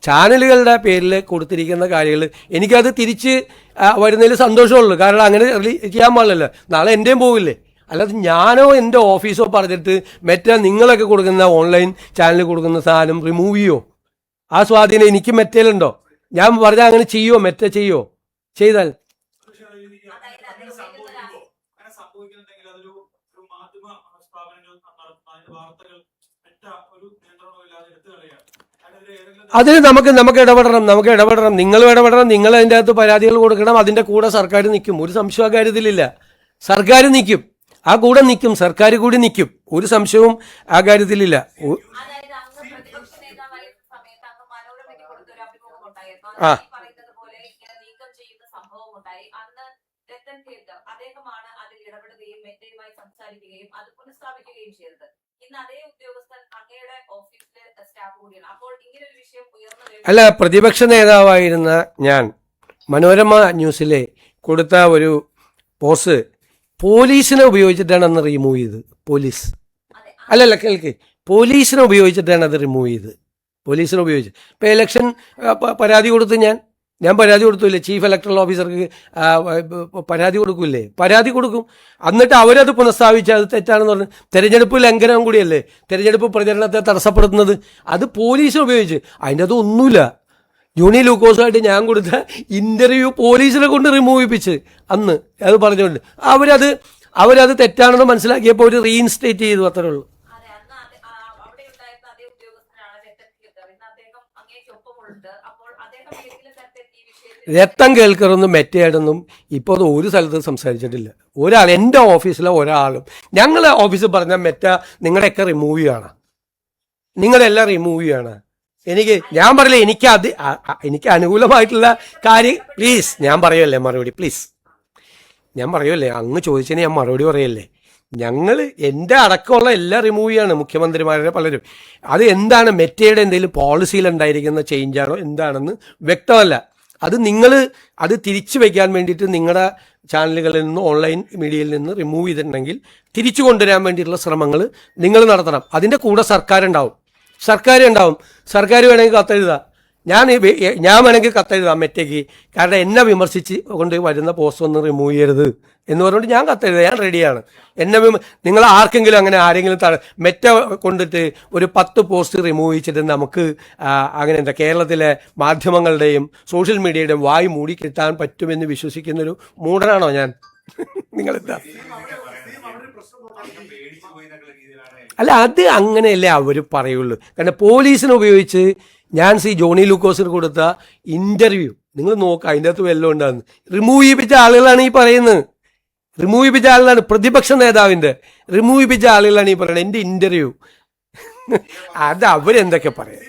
ചാനലുകളുടെ പേരിൽ കൊടുത്തിരിക്കുന്ന കാര്യങ്ങൾ എനിക്കത് തിരിച്ച് വരുന്നതിൽ സന്തോഷമുള്ളൂ. കാരണം അങ്ങനെ ചെയ്യാൻ പാടില്ലല്ലോ, നാളെ എൻ്റെയും പോകില്ലേ. അല്ലാതെ ഞാനോ എൻ്റെ ഓഫീസോ പറഞ്ഞിട്ട് മെറ്റ നിങ്ങളൊക്കെ കൊടുക്കുന്ന ഓൺലൈൻ ചാനലിൽ കൊടുക്കുന്ന സാധനം റിമൂവ് ചെയ്യോ? ആ സ്വാധീനം എനിക്ക് മെറ്റയിലുണ്ടോ? ഞാൻ പറഞ്ഞാൽ അങ്ങനെ ചെയ്യോ? മെറ്റ ചെയ്യോ? ചെയ്താൽ അതിന് നമുക്ക് ഇടപെടണം. നിങ്ങളും ഇടപെടണം. നിങ്ങൾ അതിൻ്റെ അകത്ത് പരാതികൾ കൊടുക്കണം. അതിൻ്റെ കൂടെ സർക്കാർ നിൽക്കും. ഒരു സംശയം ആ കാര്യത്തിലില്ല. സർക്കാർ നിൽക്കും, ആ കൂടെ നിൽക്കും, സർക്കാർ കൂടി നിൽക്കും. ഒരു സംശയവും ആ കാര്യത്തിലില്ല. ആ അദ്ദേഹമാണ് അതിൽ ഇടപെടുകയും മെറ്റയുമായി സംസാരിക്കുകയും അത് പുനഃസ്ഥാപിക്കുകയും ചെയ്തത്. ഇന്ന് അതേ ഉദ്യോഗസ്ഥൻ അങ്ങയുടെ ഓഫീസിലെ സ്റ്റാഫ് കൂടിയാണ്. അപ്പോൾ ഇങ്ങനെ ഒരു വിഷയം ഉയർന്നു അല്ല, പ്രതിപക്ഷ നേതാവായിരുന്ന ഞാൻ മനോരമ ന്യൂസിലെ കൊടുത്ത ഒരു പോസ്റ്റ് പോലീസിനെ ഉപയോഗിച്ചിട്ടാണ് അന്ന് റിമൂവ് ചെയ്തത്. പോലീസ് അല്ലല്ല, കേൾക്ക്, പോലീസിനെ ഉപയോഗിച്ചിട്ടാണ് അത് റിമൂവ് ചെയ്തത്. പോലീസിനെ ഉപയോഗിച്ച് ഇപ്പം ഇലക്ഷൻ പരാതി കൊടുത്ത് ഞാൻ പരാതി കൊടുത്തില്ലേ, ചീഫ് ഇലക്ടറൽ ഓഫീസർക്ക് പരാതി കൊടുക്കില്ലേ? പരാതി കൊടുക്കും. എന്നിട്ട് അവരത് പുനഃസ്ഥാപിച്ച് അത് തെറ്റാണെന്ന് പറഞ്ഞ് തെരഞ്ഞെടുപ്പ് ലംഘനം കൂടിയല്ലേ തെരഞ്ഞെടുപ്പ് പ്രചരണത്തെ തടസ്സപ്പെടുത്തുന്നത്. അത് പോലീസിനെ ഉപയോഗിച്ച് അതിൻ്റെ അത് ഒന്നുമില്ല. ജോണി ലൂക്കോസുമായിട്ട് ഞാൻ കൊടുത്ത ഇൻ്റർവ്യൂ പോലീസിനെ കൊണ്ട് റിമൂവ് ചെയ്യിപ്പിച്ച് അന്ന് അത് പറഞ്ഞുകൊണ്ട് അവരത് തെറ്റാണെന്ന് മനസ്സിലാക്കിയപ്പോൾ അവർ റീഇൻസ്റ്റേറ്റ് ചെയ്തു, അത്രേ ഉള്ളൂ. രക്തം കേൾക്കറൊന്നും മെറ്റയായിട്ടൊന്നും ഇപ്പോൾ അത് ഒരു സ്ഥലത്ത് സംസാരിച്ചിട്ടില്ല. എൻ്റെ ഓഫീസിലെ ഒരാളും ഞങ്ങളെ ഓഫീസിൽ പറഞ്ഞാൽ മെറ്റ നിങ്ങളുടെയൊക്കെ റിമൂവ് ചെയ്യണം, നിങ്ങളെല്ലാം റിമൂവ് ചെയ്യണം. ഞാൻ പറയില്ല, എനിക്ക് അനുകൂലമായിട്ടുള്ള കാര്യം പ്ലീസ് ഞാൻ പറയുമല്ലേ മറുപടി, പ്ലീസ് ഞാൻ പറയുമല്ലേ, അങ്ങ് ചോദിച്ചതിന് ഞാൻ മറുപടി പറയല്ലേ. എൻ്റെ അടക്കമുള്ള എല്ലാം റിമൂവ് ചെയ്യാണ് മുഖ്യമന്ത്രിമാരുടെ പലരും. അത് എന്താണ് മെറ്റയുടെ എന്തെങ്കിലും പോളിസിയിൽ ഉണ്ടായിരിക്കുന്ന ചേഞ്ചാണോ എന്താണെന്ന് വ്യക്തമല്ല. അത് അത് തിരിച്ചു വയ്ക്കാൻ വേണ്ടിയിട്ട് നിങ്ങളുടെ ചാനലുകളിൽ നിന്ന് ഓൺലൈൻ മീഡിയയിൽ നിന്ന് റിമൂവ് ചെയ്തിട്ടുണ്ടെങ്കിൽ തിരിച്ചു കൊണ്ടുവരാൻ വേണ്ടിയിട്ടുള്ള ശ്രമങ്ങൾ നിങ്ങൾ നടത്തണം. അതിൻ്റെ കൂടെ സർക്കാർ ഉണ്ടാവും. സർക്കാർ വേണമെങ്കിൽ കത്തെഴുതാം. ഞാൻ വേണമെങ്കിൽ കത്തെഴുതാം മെറ്റയ്ക്ക്, കാരണം എന്നെ വിമർശിച്ച് കൊണ്ട് വരുന്ന പോസ്റ്റ് ഒന്നും റിമൂവ് ചെയ്യരുത് എന്ന് പറഞ്ഞുകൊണ്ട് ഞാൻ കത്തെഴുതാം. ഞാൻ റെഡിയാണ്. നിങ്ങൾ ആർക്കെങ്കിലും ആരെങ്കിലും മെറ്റ കൊണ്ടിട്ട് ഒരു 10 പോസ്റ്റ് റിമൂവ് ചെയ്തിട്ട് നമുക്ക് അങ്ങനെ കേരളത്തിലെ മാധ്യമങ്ങളുടെയും സോഷ്യൽ മീഡിയയുടെയും വായി മൂടി കിട്ടാൻ പറ്റുമെന്ന് വിശ്വസിക്കുന്നൊരു മൂഢനാണോ ഞാൻ? നിങ്ങളെന്താ? അല്ല, അത് അങ്ങനെയല്ലേ അവർ പറയുള്ളൂ. കാരണം പോലീസിനെ ഉപയോഗിച്ച് ഞാൻ ജോണി ലൂക്കോസിന് കൊടുത്ത ഇൻ്റർവ്യൂ നിങ്ങൾ നോക്കുക, അതിൻ്റെ അകത്ത് വല്ലതും ഉണ്ടാകുന്നു. റിമൂവ് ചെയ്യിപ്പിച്ച ആളുകളാണ് ഈ പറയുന്നത്. റിമൂവ് ചെയ്യിപ്പിച്ച ആളുകളാണ് പ്രതിപക്ഷ നേതാവിൻ്റെ റിമൂവ് ചെയ്യിപ്പിച്ച ആളുകളാണ് ഈ പറയുന്നത്. എൻ്റെ ഇൻ്റർവ്യൂ അത് അവരെന്തൊക്കെ പറയാം.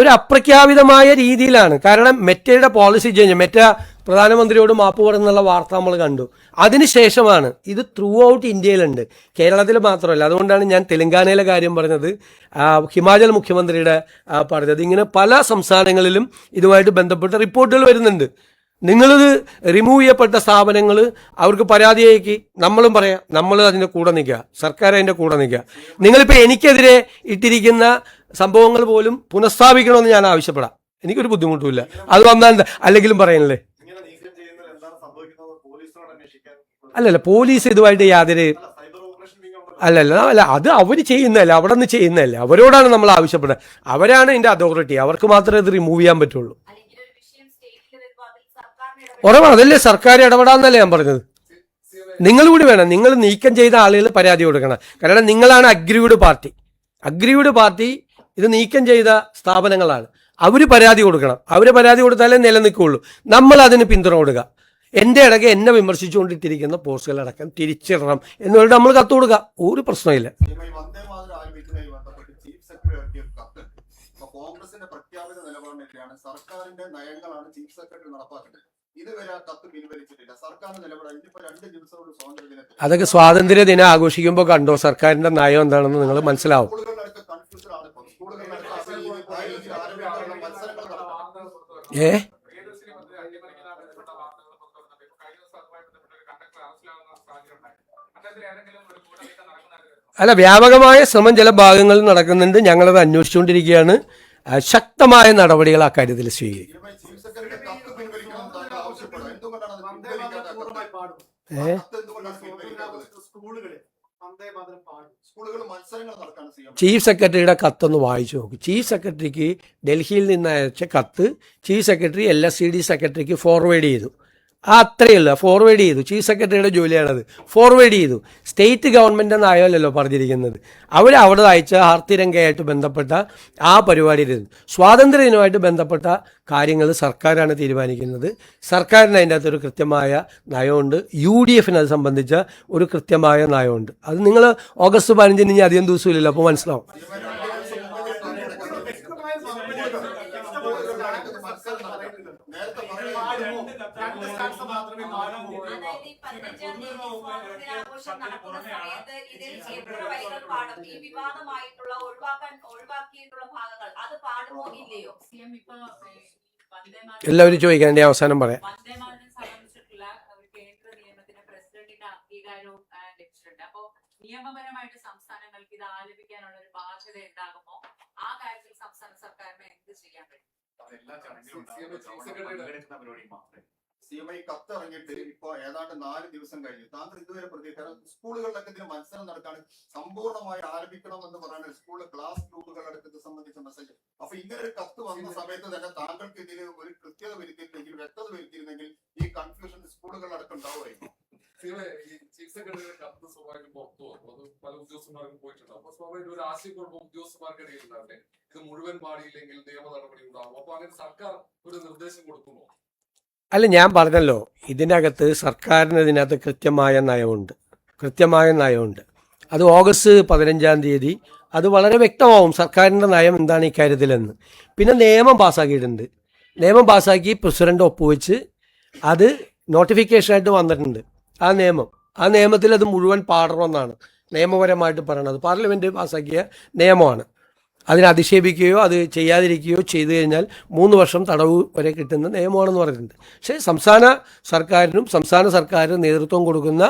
ഒരു അപ്രഖ്യാപിതമായ രീതിയിലാണ്. കാരണം മെറ്റയുടെ പോളിസി ചേഞ്ച്, മെറ്റ പ്രധാനമന്ത്രിയോട് മാപ്പ് പറയുന്നുള്ള വാർത്ത നമ്മൾ കണ്ടു. അതിനുശേഷമാണ് ഇത് ത്രൂ ഔട്ട് ഇന്ത്യയിലുണ്ട്, കേരളത്തിൽ മാത്രമല്ല. അതുകൊണ്ടാണ് ഞാൻ തെലങ്കാനയിലെ കാര്യം പറഞ്ഞത്, ഹിമാചൽ മുഖ്യമന്ത്രിയുടെ പറഞ്ഞത്. ഇങ്ങനെ പല സംസ്ഥാനങ്ങളിലും ഇതുമായിട്ട് ബന്ധപ്പെട്ട റിപ്പോർട്ടുകൾ വരുന്നുണ്ട്. നിങ്ങളിത് റിമൂവ് ചെയ്യപ്പെട്ട സ്ഥാപനങ്ങൾ അവർക്ക് പരാതി അയക്കി, നമ്മളും പറയാം, നമ്മൾ അതിൻ്റെ കൂടെ നിൽക്കുക, സർക്കാർ അതിൻ്റെ കൂടെ നിൽക്കുക. നിങ്ങളിപ്പോൾ എനിക്കെതിരെ ഇട്ടിരിക്കുന്ന സംഭവങ്ങൾ പോലും പുനഃസ്ഥാപിക്കണമെന്ന് ഞാൻ ആവശ്യപ്പെടാം. എനിക്കൊരു ബുദ്ധിമുട്ടുമില്ല. അത് വന്നാൽ അല്ലെങ്കിലും പറയണല്ലേ. അല്ലല്ല, പോലീസ് ഇതുമായിട്ട് യാതൊരു അല്ല അത് അവർ ചെയ്യുന്നതല്ല, അവിടെ നിന്ന് ചെയ്യുന്നതല്ല. അവരോടാണ് നമ്മൾ ആവശ്യപ്പെടുന്നത്. അവരാണ് ഇതിൻ്റെ അതോറിറ്റി, അവർക്ക് മാത്രമേ ഇത് റിമൂവ് ചെയ്യാൻ പറ്റുള്ളൂ. ഉറവാണ്, അതല്ലേ സർക്കാർ ഇടപെടാന്നല്ലേ ഞാൻ പറഞ്ഞത്. നിങ്ങൾ കൂടി വേണം, നിങ്ങൾ നീക്കം ചെയ്ത ആളുകൾ പരാതി കൊടുക്കണം. കാരണം നിങ്ങളാണ് അഗ്രീവ്ഡ് പാർട്ടി ഇത് നീക്കം ചെയ്ത സ്ഥാപനങ്ങളാണ്. അവർ പരാതി കൊടുക്കണം. അവർ പരാതി കൊടുത്താലേ നിലനിൽക്കുകയുള്ളൂ. നമ്മൾ അതിന് പിന്തുണ കൊടുക്കുക. എൻ്റെ ഇടയ്ക്ക് എന്നെ വിമർശിച്ചുകൊണ്ടിട്ടിരിക്കുന്ന പോസ്റ്റുകളടക്കം തിരിച്ചിടണം എന്ന് പറഞ്ഞിട്ട് നമ്മൾ കത്ത് കൊടുക്കുക. ഒരു പ്രശ്നമില്ല. കോൺഗ്രസിന്റെ പ്രഖ്യാപിത നിലപാടിനെതിരെയാണ്, സർക്കാരിന്റെ നയങ്ങളാണ് ചീഫ് സെക്രട്ടറി നടപ്പാക്കേണ്ടത്. ഇതുവരെ ആ കത്ത് പിൻവലിച്ചിട്ടില്ല. സർക്കാരിന്റെ നിലപാട് ഇനിയിപ്പോ 2 ദിവസം സ്വാതന്ത്ര്യ ദിനത്തിൽ അതൊക്കെ സ്വാതന്ത്ര്യ ദിനം ആഘോഷിക്കുമ്പോൾ കണ്ടോ സർക്കാരിന്റെ നയം എന്താണെന്ന് നിങ്ങൾ മനസ്സിലാവും. അല്ല, വ്യാപകമായ ശ്രമം ചില ഭാഗങ്ങളിൽ നടക്കുന്നുണ്ട്. ഞങ്ങളത് അന്വേഷിച്ചുകൊണ്ടിരിക്കുകയാണ്. ശക്തമായ നടപടികൾ ആ കാര്യത്തിൽ സ്വീകരിക്കും. ചീഫ് സെക്രട്ടറിയുടെ കത്തൊന്ന് വായിച്ചു നോക്കും. ചീഫ് സെക്രട്ടറിക്ക് ഡൽഹിയിൽ നിന്ന് അയച്ച കത്ത് ചീഫ് സെക്രട്ടറി LSCD സെക്രട്ടറിക്ക് ഫോർവേഡ് ചെയ്തു. അത്രയേ ഉള്ളൂ, ഫോർവേഡ് ചെയ്തു. ചീഫ് സെക്രട്ടറിയുടെ ജോലിയാണത്. ഫോർവേഡ് ചെയ്തു. സ്റ്റേറ്റ് ഗവൺമെൻറ് നയമല്ലല്ലോ പറഞ്ഞിരിക്കുന്നത്. അവിടെ അയച്ച ഹർത്തിരംഗയായിട്ട് ബന്ധപ്പെട്ട ആ പരിപാടിയിലിരുന്നു. സ്വാതന്ത്ര്യദിനവുമായിട്ട് ബന്ധപ്പെട്ട കാര്യങ്ങൾ സർക്കാരാണ് തീരുമാനിക്കുന്നത്. സർക്കാരിന് അതിൻ്റെ അകത്തൊരു കൃത്യമായ നയമുണ്ട്. UDF അത് സംബന്ധിച്ച ഒരു കൃത്യമായ നയമുണ്ട്. അത് നിങ്ങൾ ഓഗസ്റ്റ് 15 ഇനി അധികം ദിവസമില്ലല്ലോ, അപ്പോൾ മനസ്സിലാവും. അതായത് ഈ 15-ാം തീയതി സ്വാതന്ത്ര്യാഘോഷം നടക്കുന്ന സമയത്ത് ഇതിൽ എത്ര വരികൾ പാടും? ഈ വിവാദമായിട്ടുള്ള ഒഴിവാക്കിയിട്ടുള്ള ഭാഗങ്ങൾ അത് പാടുമോ ഇല്ലയോ? എല്ലാവരും ചോദിക്കാൻ അവസാനം പറയാം. വന്ദേമാതരം സംബന്ധിച്ചിട്ടുള്ള ഒരു കേന്ദ്ര നിയമത്തിന് പ്രസിഡന്റിന്റെ അംഗീകാരവും ലഭിച്ചിട്ടുണ്ട്. അപ്പോ നിയമപരമായിട്ട് സംസ്ഥാനങ്ങൾക്ക് ഇത് ആലപിക്കാനുള്ള ഒരു ബാധ്യത ഉണ്ടാകുമോ? ആ കാര്യത്തിൽ സംസ്ഥാന സർക്കാരിന് എന്ത് ചെയ്യാൻ പറ്റും? അതെല്ലാ ചടങ്ങിലും പങ്കെടുക്കുന്ന പരിപാടി മാത്രമേ. CMI കത്ത് ഇറങ്ങിയിട്ട് ഇപ്പൊ ഏതാണ്ട് 4 ദിവസം കഴിഞ്ഞു. താങ്കൾ ഇതുവരെ സ്കൂളുകളിലൊക്കെ ഇതിന് മത്സരം നടക്കാണ്, സമ്പൂർണ്ണമായി ആരംഭിക്കണം എന്ന് പറയുന്നത് സ്കൂളിൽ ക്ലാസ് ഗ്രൂപ്പുകളടക്കം ഇത് സംബന്ധിച്ച മെസ്സേജ്. അപ്പൊ ഇങ്ങനെ ഒരു കത്ത് വന്ന സമയത്ത് തന്നെ താങ്കൾക്ക് ഇതിൽ ഒരു കൃത്യത വരുത്തിയിരുന്നെങ്കിൽ, വ്യക്തത വരുത്തിയിരുന്നെങ്കിൽ ഈ കൺഫ്യൂഷൻ സ്കൂളുകളിലടക്കം ഉണ്ടാവുമായിരുന്നു. ഈ ചീഫ് സെക്രട്ടറിയുടെ കത്ത് സ്വാഭാവികം പുറത്തു വന്നു, അത് പല ഉദ്യോഗസ്ഥന്മാർക്കും പോയിട്ടുണ്ടാവും. അപ്പൊ സ്വാഭാവികം ഒരു ആശയക്കുഴപ്പം ഉദ്യോഗസ്ഥന്മാർക്കിടയിൽ ഉണ്ടാവില്ലേ, ഇത് മുഴുവൻ പാടിയില്ലെങ്കിൽ നിയമ നടപടി ഉണ്ടാവും. അപ്പൊ അങ്ങനെ സർക്കാർ ഒരു നിർദ്ദേശം കൊടുക്കുമോ? അല്ല, ഞാൻ പറഞ്ഞല്ലോ, ഇതിനകത്ത് സർക്കാരിന് ഇതിനകത്ത് കൃത്യമായ നയമുണ്ട്. അത് ഓഗസ്റ്റ് 15-ാം തീയതി അത് വളരെ വ്യക്തമാവും സർക്കാരിൻ്റെ നയം എന്താണ് ഇക്കാര്യത്തിലെന്ന്. പിന്നെ നിയമം പാസ്സാക്കിയിട്ടുണ്ട്. നിയമം പാസ്സാക്കി പ്രസിഡന്റ് ഒപ്പുവെച്ച് അത് നോട്ടിഫിക്കേഷനായിട്ട് വന്നിട്ടുണ്ട്. ആ നിയമത്തിൽ അത് മുഴുവൻ പാടണമെന്നാണ് നിയമപരമായിട്ട് പറയണത്. പാർലമെൻറ്റ് പാസ്സാക്കിയ നിയമമാണ്. അതിനെ അധിക്ഷേപിക്കുകയോ അത് ചെയ്യാതിരിക്കുകയോ ചെയ്തു കഴിഞ്ഞാൽ 3 വർഷം തടവ് വരെ കിട്ടുന്ന നിയമമാണെന്ന് പറഞ്ഞിട്ടുണ്ട്. പക്ഷേ സംസ്ഥാന സർക്കാരിനും നേതൃത്വം കൊടുക്കുന്ന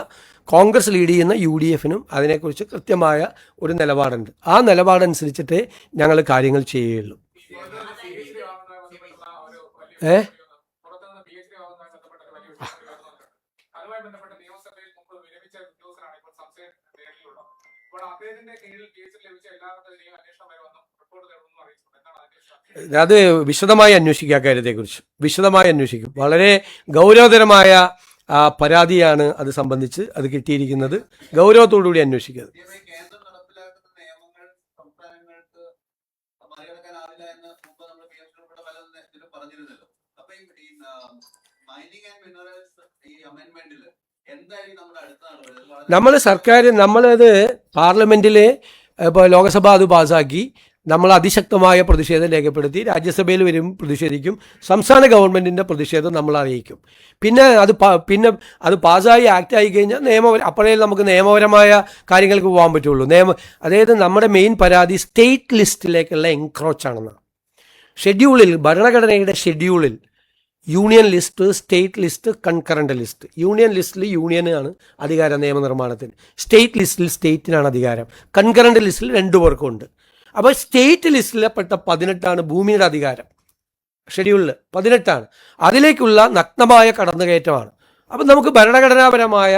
കോൺഗ്രസ് ലീഡ് ചെയ്യുന്ന UDF-നും അതിനെക്കുറിച്ച് കൃത്യമായ ഒരു നിലപാടുണ്ട്. ആ നിലപാടനുസരിച്ചിട്ടേ ഞങ്ങൾ കാര്യങ്ങൾ ചെയ്യുകയുള്ളൂ. അത് വിശദമായി അന്വേഷിക്കുക, കാര്യത്തെക്കുറിച്ച് വിശദമായി അന്വേഷിക്കും. വളരെ ഗൗരവതരമായ പരാതിയാണ് അത് സംബന്ധിച്ച് അത് കിട്ടിയിരിക്കുന്നത്. ഗൗരവത്തോടുകൂടി അന്വേഷിക്കുന്നത്. കേന്ദ്രം നടപ്പിലാക്കുന്ന നിയമങ്ങൾ സംസ്ഥാനങ്ങൾക്ക് മറികടക്കാനാവില്ല എന്ന് മുമ്പ് നമ്മൾ പല പറഞ്ഞിരുന്നല്ലോ. അപ്പൊ ഈ മൈനിങ് ആൻഡ് മിനറൽസ് ഈ അമെന്റ്മെന്റിൽ എന്തായാലും നമ്മുടെ അടുത്ത നമ്മളത് പാർലമെന്റിൽ ഇപ്പോൾ ലോകസഭ അത് പാസ്സാക്കി. നമ്മൾ അതിശക്തമായ പ്രതിഷേധം രേഖപ്പെടുത്തി. രാജ്യസഭയിൽ വരും പ്രതിഷേധിക്കും. സംസ്ഥാന ഗവൺമെൻറ്റിൻ്റെ പ്രതിഷേധം നമ്മൾ അറിയിക്കും. പിന്നെ അത് പാസ്സായി ആക്ട് ആയി കഴിഞ്ഞാൽ അപ്പോഴേ നമുക്ക് നിയമപരമായ കാര്യങ്ങൾക്ക് പോകാൻ പറ്റുള്ളൂ. അതായത് നമ്മുടെ മെയിൻ പരാതി സ്റ്റേറ്റ് ലിസ്റ്റിലേക്കുള്ള എൻക്രോച്ചാണെന്നാണ്. ഭരണഘടനയുടെ ഷെഡ്യൂളിൽ union list, state list, concurrent list. Union ലിസ്റ്റിൽ യൂണിയനാണ് അധികാരം നിയമനിർമ്മാണത്തിന്. സ്റ്റേറ്റ് ലിസ്റ്റിൽ സ്റ്റേറ്റിനാണ് അധികാരം. കൺകറന്റ് ലിസ്റ്റിൽ 2 പേർക്കും ഉണ്ട്. അപ്പോൾ സ്റ്റേറ്റ് ലിസ്റ്റിൽപ്പെട്ട 18 ഭൂമിയുടെ അധികാരം. ഷെഡ്യൂളിൽ 18. അതിലേക്കുള്ള നഗ്നമായ കടന്നുകയറ്റമാണ്. അപ്പം നമുക്ക് ഭരണഘടനാപരമായ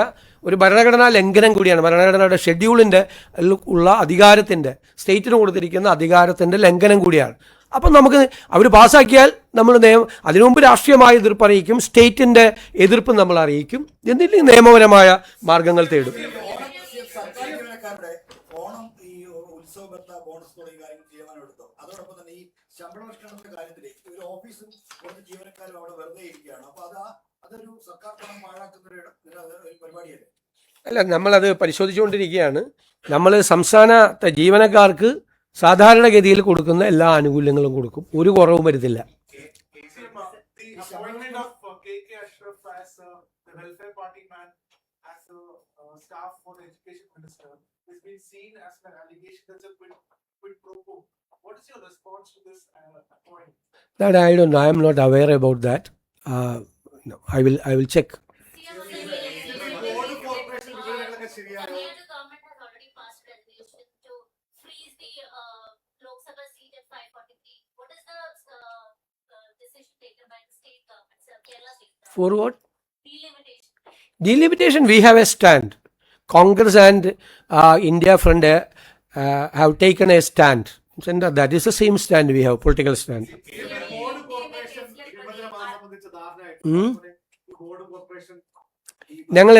ഒരു ഭരണഘടനാ ലംഘനം കൂടിയാണ്. ഭരണഘടനയുടെ ഷെഡ്യൂളിൻ്റെ ഉള്ള അധികാരത്തിൻ്റെ, സ്റ്റേറ്റിന് കൊടുത്തിരിക്കുന്ന അധികാരത്തിൻ്റെ ലംഘനം കൂടിയാണ്. അപ്പം നമുക്ക് അവർ പാസ്സാക്കിയാൽ നമ്മൾ അതിനു മുമ്പ് രാഷ്ട്രീയമായ എതിർപ്പ് അറിയിക്കും, സ്റ്റേറ്റിൻ്റെ എതിർപ്പ് നമ്മൾ അറിയിക്കും, എന്നിട്ട് നിയമപരമായ മാർഗങ്ങൾ തേടും. അല്ല, നമ്മളത് പരിശോധിച്ചുകൊണ്ടിരിക്കുകയാണ്. നമ്മൾ സംസ്ഥാന ജീവനക്കാർക്ക് സാധാരണഗതിയിൽ കൊടുക്കുന്ന എല്ലാ ആനുകൂല്യങ്ങളും കൊടുക്കും. ഒരു കുറവും വരുത്തില്ല. That I don't know. I am not aware about that. No, I will check. For what? Delimitation. We have a stand. Congress and India Front have taken a stand. That is the same stand we have, political stand. ഞങ്ങൾ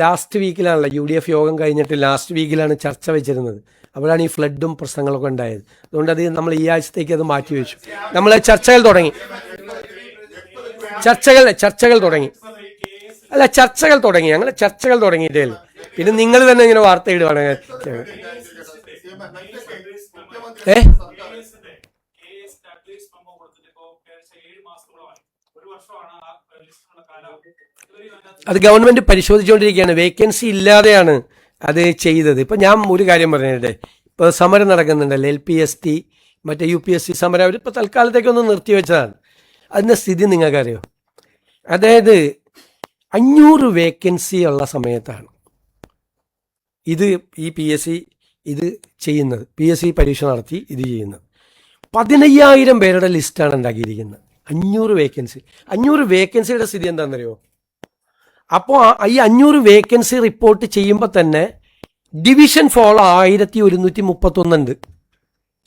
last വീക്കിലാണല്ലോ UDF യോഗം കഴിഞ്ഞിട്ട് last വീക്കിലാണ് ചർച്ച വെച്ചിരുന്നത്. അപ്പോഴാണ് ഈ ഫ്ലഡും പ്രശ്നങ്ങളൊക്കെ ഉണ്ടായത്. അതുകൊണ്ട് അത് നമ്മൾ ഈ ആഴ്ചത്തേക്ക് അത് മാറ്റിവെച്ചു. നമ്മൾ ചർച്ചകൾ തുടങ്ങി. ഞങ്ങൾ ചർച്ചകൾ തുടങ്ങിയിട്ടേ. പിന്നെ നിങ്ങൾ തന്നെ ഇങ്ങനെ വാർത്ത ഇടുവാണ്. അത് ഗവൺമെന്റ് പരിശോധിച്ചുകൊണ്ടിരിക്കുകയാണ്. വേക്കൻസി ഇല്ലാതെയാണ് അത് ചെയ്തത്. ഇപ്പം ഞാൻ ഒരു കാര്യം പറഞ്ഞിട്ടെ, ഇപ്പോൾ സമരം നടക്കുന്നുണ്ടല്ലോ, LPST മറ്റേ UPSC സമരം, അവരിപ്പോൾ തൽക്കാലത്തേക്കൊന്ന് നിർത്തിവെച്ചതാണ്. അതിൻ്റെ സ്ഥിതി നിങ്ങൾക്കറിയോ? അതായത് 500 വേക്കൻസി ഉള്ള സമയത്താണ് ഇത് ഈ PSC ഇത് ചെയ്യുന്നത്. PSC പരീക്ഷ നടത്തി ഇത് ചെയ്യുന്നത്. 15,000 പേരുടെ ലിസ്റ്റാണ് ഉണ്ടാക്കിയിരിക്കുന്നത്. 500 വേക്കൻസി. 500 വേക്കൻസിയുടെ സ്ഥിതി എന്താണെന്നറിയോ? അപ്പോൾ ഈ 500 വേക്കൻസി റിപ്പോർട്ട് ചെയ്യുമ്പോൾ തന്നെ ഡിവിഷൻ ഫോൾ 1131 ഉണ്ട്.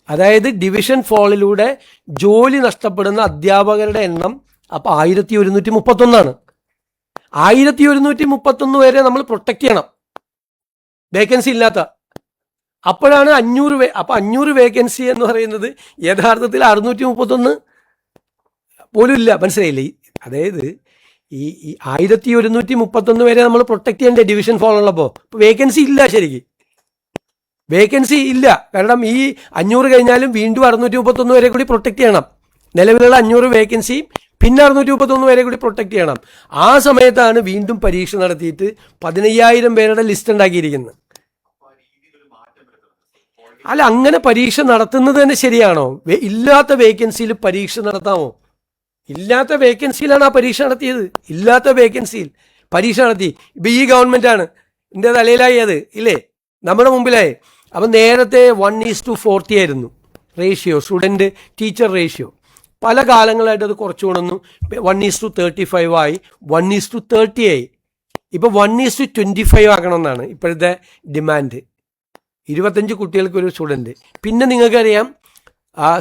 അതായത് ഡിവിഷൻ ഫോളിലൂടെ ജോലി നഷ്ടപ്പെടുന്ന അധ്യാപകരുടെ എണ്ണം അപ്പോൾ 1131ആണ്. 1131 വരെ നമ്മൾ പ്രൊട്ടക്റ്റ് ചെയ്യണം വേക്കൻസി ഇല്ലാത്ത. അപ്പോഴാണ് 500 അപ്പോൾ 500 വേക്കൻസി എന്ന് പറയുന്നത് യഥാർത്ഥത്തിൽ 631 പോലും ഇല്ല. മനസ്സിലായില്ലേ? അതായത് ഈ 1131 വരെ നമ്മൾ പ്രൊട്ടക്ട് ചെയ്യേണ്ട ഡിവിഷൻ ഫോൾ ഉള്ളപ്പോൾ വേക്കൻസി ഇല്ല. ശരിക്ക് വേക്കൻസി ഇല്ല. കാരണം ഈ 500 കഴിഞ്ഞാലും വീണ്ടും 631 വരെ കൂടി പ്രൊട്ടക്ട് ചെയ്യണം. നിലവിലുള്ള 500 വേക്കൻസിയും പിന്നെ 631 വരെ കൂടി പ്രൊട്ടക്ട് ചെയ്യണം. ആ സമയത്താണ് വീണ്ടും പരീക്ഷ നടത്തിയിട്ട് 15,000 പേരുടെ ലിസ്റ്റ് ഉണ്ടാക്കിയിരിക്കുന്നത്. അല്ല, അങ്ങനെ പരീക്ഷ നടത്തുന്നത് തന്നെ ശരിയാണോ? ഇല്ലാത്ത വേക്കൻസിയിൽ പരീക്ഷ നടത്താമോ? ഇല്ലാത്ത വേക്കൻസിയിലാണ് ആ പരീക്ഷ നടത്തിയത്. ഇല്ലാത്ത വേക്കൻസിയിൽ പരീക്ഷ നടത്തി. ഇപ്പം ഈ ഗവൺമെൻറ്റാണ് എൻ്റെ തലയിലായി അത് ഇല്ലേ, നമ്മുടെ മുമ്പിലായി. അപ്പം നേരത്തെ 1:40 ആയിരുന്നു റേഷ്യോ, സ്റ്റുഡൻറ്റ് ടീച്ചർ റേഷ്യോ. പല കാലങ്ങളായിട്ട് അത് കുറച്ചു കൊണ്ടു. 1:35 ആയി, 1:30 ആയി. ഇപ്പോൾ 1:25 ആക്കണമെന്നാണ് ഇപ്പോഴത്തെ ഡിമാൻഡ്. 25 കുട്ടികൾക്ക് ഒരു സ്റ്റുഡൻറ്റ്. പിന്നെ നിങ്ങൾക്കറിയാം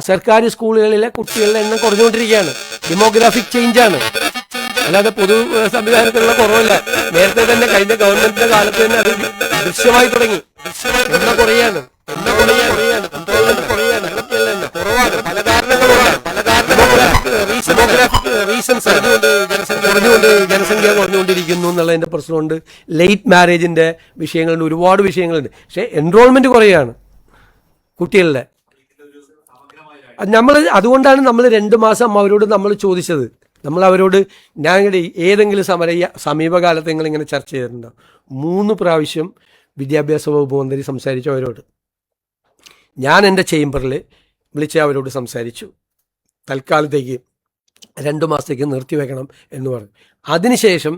സർക്കാർ സ്കൂളുകളിലെ കുട്ടികളുടെ എണ്ണം കുറഞ്ഞുകൊണ്ടിരിക്കുകയാണ്. ഡെമോഗ്രാഫിക് ചേഞ്ചാണ്, അല്ലാതെ പൊതു സംവിധാനത്തിലുള്ള കുറവല്ല. നേരത്തെ തന്നെ കഴിഞ്ഞ ഗവൺമെന്റിന്റെ കാലത്ത് തന്നെ അത് ദൃശ്യമായി തുടങ്ങി. എണ്ണം കുറയാണ്, കുറവാണ്. പല കാരണങ്ങളുമാണ്. റീസൺസ് കുറഞ്ഞുകൊണ്ട് ജനസംഖ്യ കുറഞ്ഞുകൊണ്ടിരിക്കുന്നു എന്നുള്ളതിൻ്റെ പ്രശ്നമുണ്ട്. ലേറ്റ് മാരേജിൻ്റെ വിഷയങ്ങളുണ്ട്, ഒരുപാട് വിഷയങ്ങളുണ്ട്. പക്ഷേ എൻറോൾമെൻറ്റ് കുറയാണ് കുട്ടികളുടെ. അതുകൊണ്ടാണ് നമ്മൾ 2 മാസം അവരോട് നമ്മൾ ചോദിച്ചത്. നമ്മൾ അവരോട് ഞാൻ ഏതെങ്കിലും സമീപകാലത്ത് നിങ്ങളിങ്ങനെ ചർച്ച ചെയ്തിട്ടുണ്ടോ? 3 പ്രാവശ്യം വിദ്യാഭ്യാസ വകുപ്പ് മന്ത്രി സംസാരിച്ചു അവരോട്. ഞാൻ എൻ്റെ ചേംബറിൽ വിളിച്ച് അവരോട് സംസാരിച്ചു. തൽക്കാലത്തേക്ക് 2 മാസത്തേക്ക് നിർത്തിവെക്കണം എന്ന് പറഞ്ഞു. അതിനുശേഷം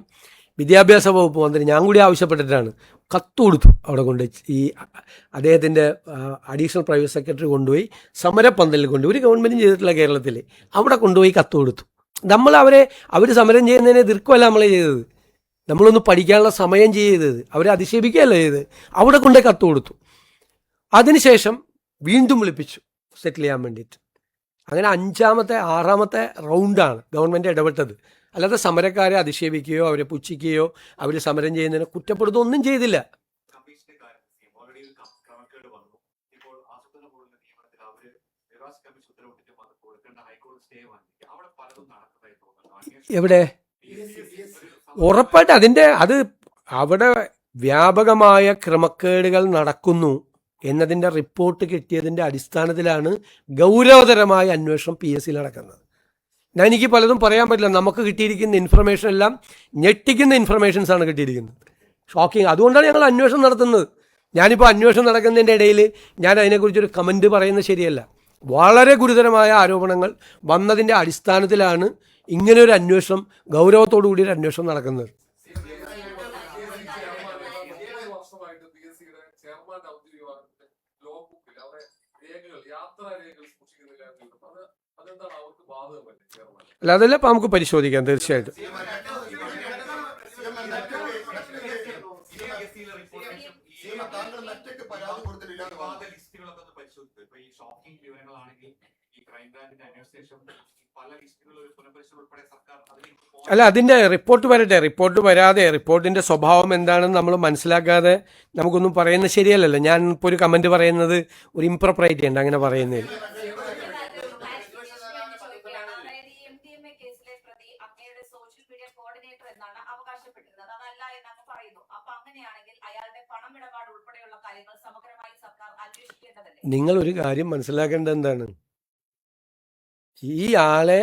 വിദ്യാഭ്യാസ വകുപ്പ് മന്ത്രി ഞാൻ കൂടി ആവശ്യപ്പെട്ടിട്ടാണ് കത്ത് കൊടുത്തു. അവിടെ കൊണ്ടുപോയി ഈ അദ്ദേഹത്തിൻ്റെ അഡീഷണൽ പ്രൈവറ്റ് സെക്രട്ടറി കൊണ്ടുപോയി സമരപ്പന്തലിൽ കൊണ്ടുപോയി, ഒരു ഗവൺമെൻറ്റും ചെയ്തിട്ടില്ല കേരളത്തിൽ, അവിടെ കൊണ്ടുപോയി കത്ത് കൊടുത്തു. അവർ സമരം ചെയ്യുന്നതിനെ എതിർക്കുമല്ല നമ്മളെ ചെയ്തത്, നമ്മളൊന്ന് പഠിക്കാനുള്ള സമയം ചെയ്തത്, അവരെ അധിക്ഷേപിക്കുകയല്ല ചെയ്തത്. അവിടെ കൊണ്ടുപോയി കത്ത് കൊടുത്തു. അതിനുശേഷം വീണ്ടും വിളിപ്പിച്ചു സെറ്റിൽ ചെയ്യാൻ വേണ്ടിയിട്ട്. അങ്ങനെ 5ാമത്തെ 6ാമത്തെ റൗണ്ടാണ് ഗവൺമെൻറ് ഇടപെട്ടത്. അല്ലാതെ സമരക്കാരെ അധിക്ഷേപിക്കുകയോ അവരെ പുച്ഛിക്കുകയോ അവർ സമരം ചെയ്യുന്നതിനെ കുറ്റപ്പെടുത്തുകയോ ഒന്നും ചെയ്തില്ല. എവിടെ? ഉറപ്പായിട്ട് അത് അവിടെ വ്യാപകമായ ക്രമക്കേടുകൾ നടക്കുന്നു എന്നതിൻ്റെ റിപ്പോർട്ട് കിട്ടിയതിൻ്റെ അടിസ്ഥാനത്തിലാണ് ഗൗരവതരമായ അന്വേഷണം PSC നടക്കുന്നത്. എനിക്ക് പലതും പറയാൻ പറ്റില്ല. നമുക്ക് കിട്ടിയിരിക്കുന്ന ഇൻഫർമേഷൻ എല്ലാം ഞെട്ടിക്കുന്ന ഇൻഫർമേഷൻസാണ് കിട്ടിയിരിക്കുന്നത്, ഷോക്കിങ്. അതുകൊണ്ടാണ് ഞങ്ങൾ അന്വേഷണം നടത്തുന്നത്. ഞാനിപ്പോൾ അന്വേഷണം നടക്കുന്നതിൻ്റെ ഇടയിൽ ഞാൻ അതിനെക്കുറിച്ചൊരു കമൻറ്റ് പറയുന്നത് ശരിയല്ല. വളരെ ഗുരുതരമായ ആരോപണങ്ങൾ വന്നതിൻ്റെ അടിസ്ഥാനത്തിലാണ് ഇങ്ങനെയൊരു അന്വേഷണം, ഗൗരവത്തോടു കൂടിയൊരു അന്വേഷണം നടക്കുന്നത്. അല്ല, അതെല്ലാം ഇപ്പം നമുക്ക് പരിശോധിക്കാം തീർച്ചയായിട്ടും. അല്ല, അതിൻ്റെ റിപ്പോർട്ട് വരട്ടെ. റിപ്പോർട്ട് വരാതെ റിപ്പോർട്ടിൻ്റെ സ്വഭാവം എന്താണെന്ന് നമ്മൾ മനസ്സിലാക്കാതെ നമുക്കൊന്നും പറയുന്നത് ശരിയല്ലല്ലോ. ഞാൻ ഇപ്പോൾ ഒരു കമൻറ്റ് പറയുന്നത് ഒരു ഇംപ്രോപ്രൈറ്റി ഉണ്ട് അങ്ങനെ പറയുന്നതിൽ. നിങ്ങൾ ഒരു കാര്യം മനസ്സിലാക്കേണ്ടത് എന്താണ്, ഈ ആളെ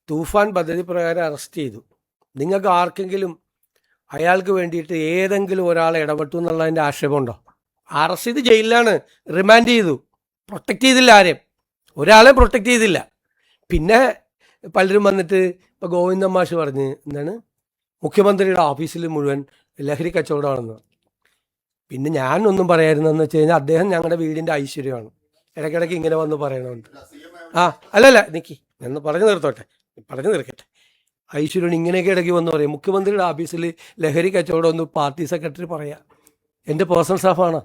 തൂഫാൻ പദ്ധതി പ്രകാരം അറസ്റ്റ് ചെയ്തു. നിങ്ങൾക്ക് ആർക്കെങ്കിലും അയാൾക്ക് വേണ്ടിയിട്ട് ഏതെങ്കിലും ഒരാളെ ഇടപെട്ടു എന്നുള്ളതിൻ്റെ ആക്ഷേപമുണ്ടോ? അറസ്റ്റ് ചെയ്ത് ജയിലിലാണ്, റിമാൻഡ് ചെയ്തു, പ്രൊട്ടക്റ്റ് ചെയ്തില്ല ആരെയും, ഒരാളെ പ്രൊട്ടക്റ്റ് ചെയ്തില്ല. പിന്നെ പലരും വന്നിട്ട് ഇപ്പോൾ ഗോവിന്ദൻ മാഷ് പറഞ്ഞ് എന്താണ് മുഖ്യമന്ത്രിയുടെ ഓഫീസിൽ മുഴുവൻ ലഹരി കച്ചവടമാണെന്ന്. പിന്നെ ഞാനൊന്നും പറയായിരുന്നെന്ന് വെച്ച് കഴിഞ്ഞാൽ അദ്ദേഹം ഞങ്ങളുടെ വീടിൻ്റെ ഐശ്വര്യമാണ്, ഇടയ്ക്കിടയ്ക്ക് ഇങ്ങനെ വന്ന് പറയണമെന്ന്. അല്ലല്ല നിക്കി എന്ന് പറഞ്ഞു നിർത്തട്ടെ. ഐശ്വര്യൻ ഇങ്ങനെയൊക്കെ ഇടയ്ക്ക് വന്ന് പറയും മുഖ്യമന്ത്രിയുടെ ഓഫീസിൽ ലഹരി കച്ചവടം ഒന്ന് പാർട്ടി സെക്രട്ടറി പറയാ, എൻ്റെ പേഴ്സണൽ സ്റ്റാഫാണ്.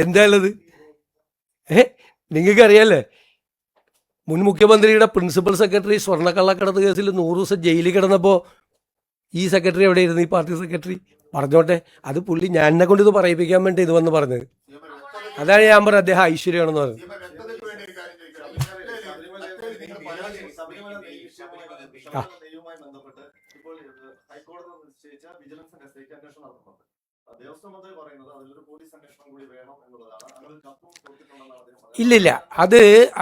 എന്താണത്? നിങ്ങൾക്കറിയാല്ലേ, മുൻ മുഖ്യമന്ത്രിയുടെ പ്രിൻസിപ്പൽ സെക്രട്ടറി സ്വർണ്ണക്കള്ളക്കടത്ത് കേസിൽ 100 ദിവസം ജയിലിൽ കിടന്നപ്പോൾ ഈ സെക്രട്ടറി എവിടെയായിരുന്നു? ഈ പാർട്ടി സെക്രട്ടറി. പറഞ്ഞോട്ടെ, അത് പുള്ളി ഞാൻ എന്നെ കൊണ്ട് ഇത് പറയിപ്പിക്കാൻ വേണ്ടി ഇത് വന്ന് പറഞ്ഞത്. അതാണ് ഞാൻ പറഞ്ഞത് അദ്ദേഹം ഐശ്വര്യമാണെന്ന് പറഞ്ഞത്. യുമായി ബന്ധപ്പെട്ട് ഇപ്പോൾ ഹൈക്കോടതി നിശ്ചയിച്ച വിജിലൻസ് അന്വേഷണ അന്വേഷണം നടത്തുന്നുണ്ട്. ദേവസ്വം മന്ത്രി പറയുന്നത് അതിലൊരു പോലീസ് അന്വേഷണം കൂടി വേണം എന്നുള്ളതാണ്. അങ്ങനെ കത്തും കൊടുത്തിട്ടുണ്ടെന്നാണ് അദ്ദേഹം പറഞ്ഞത്. ഇല്ലില്ല,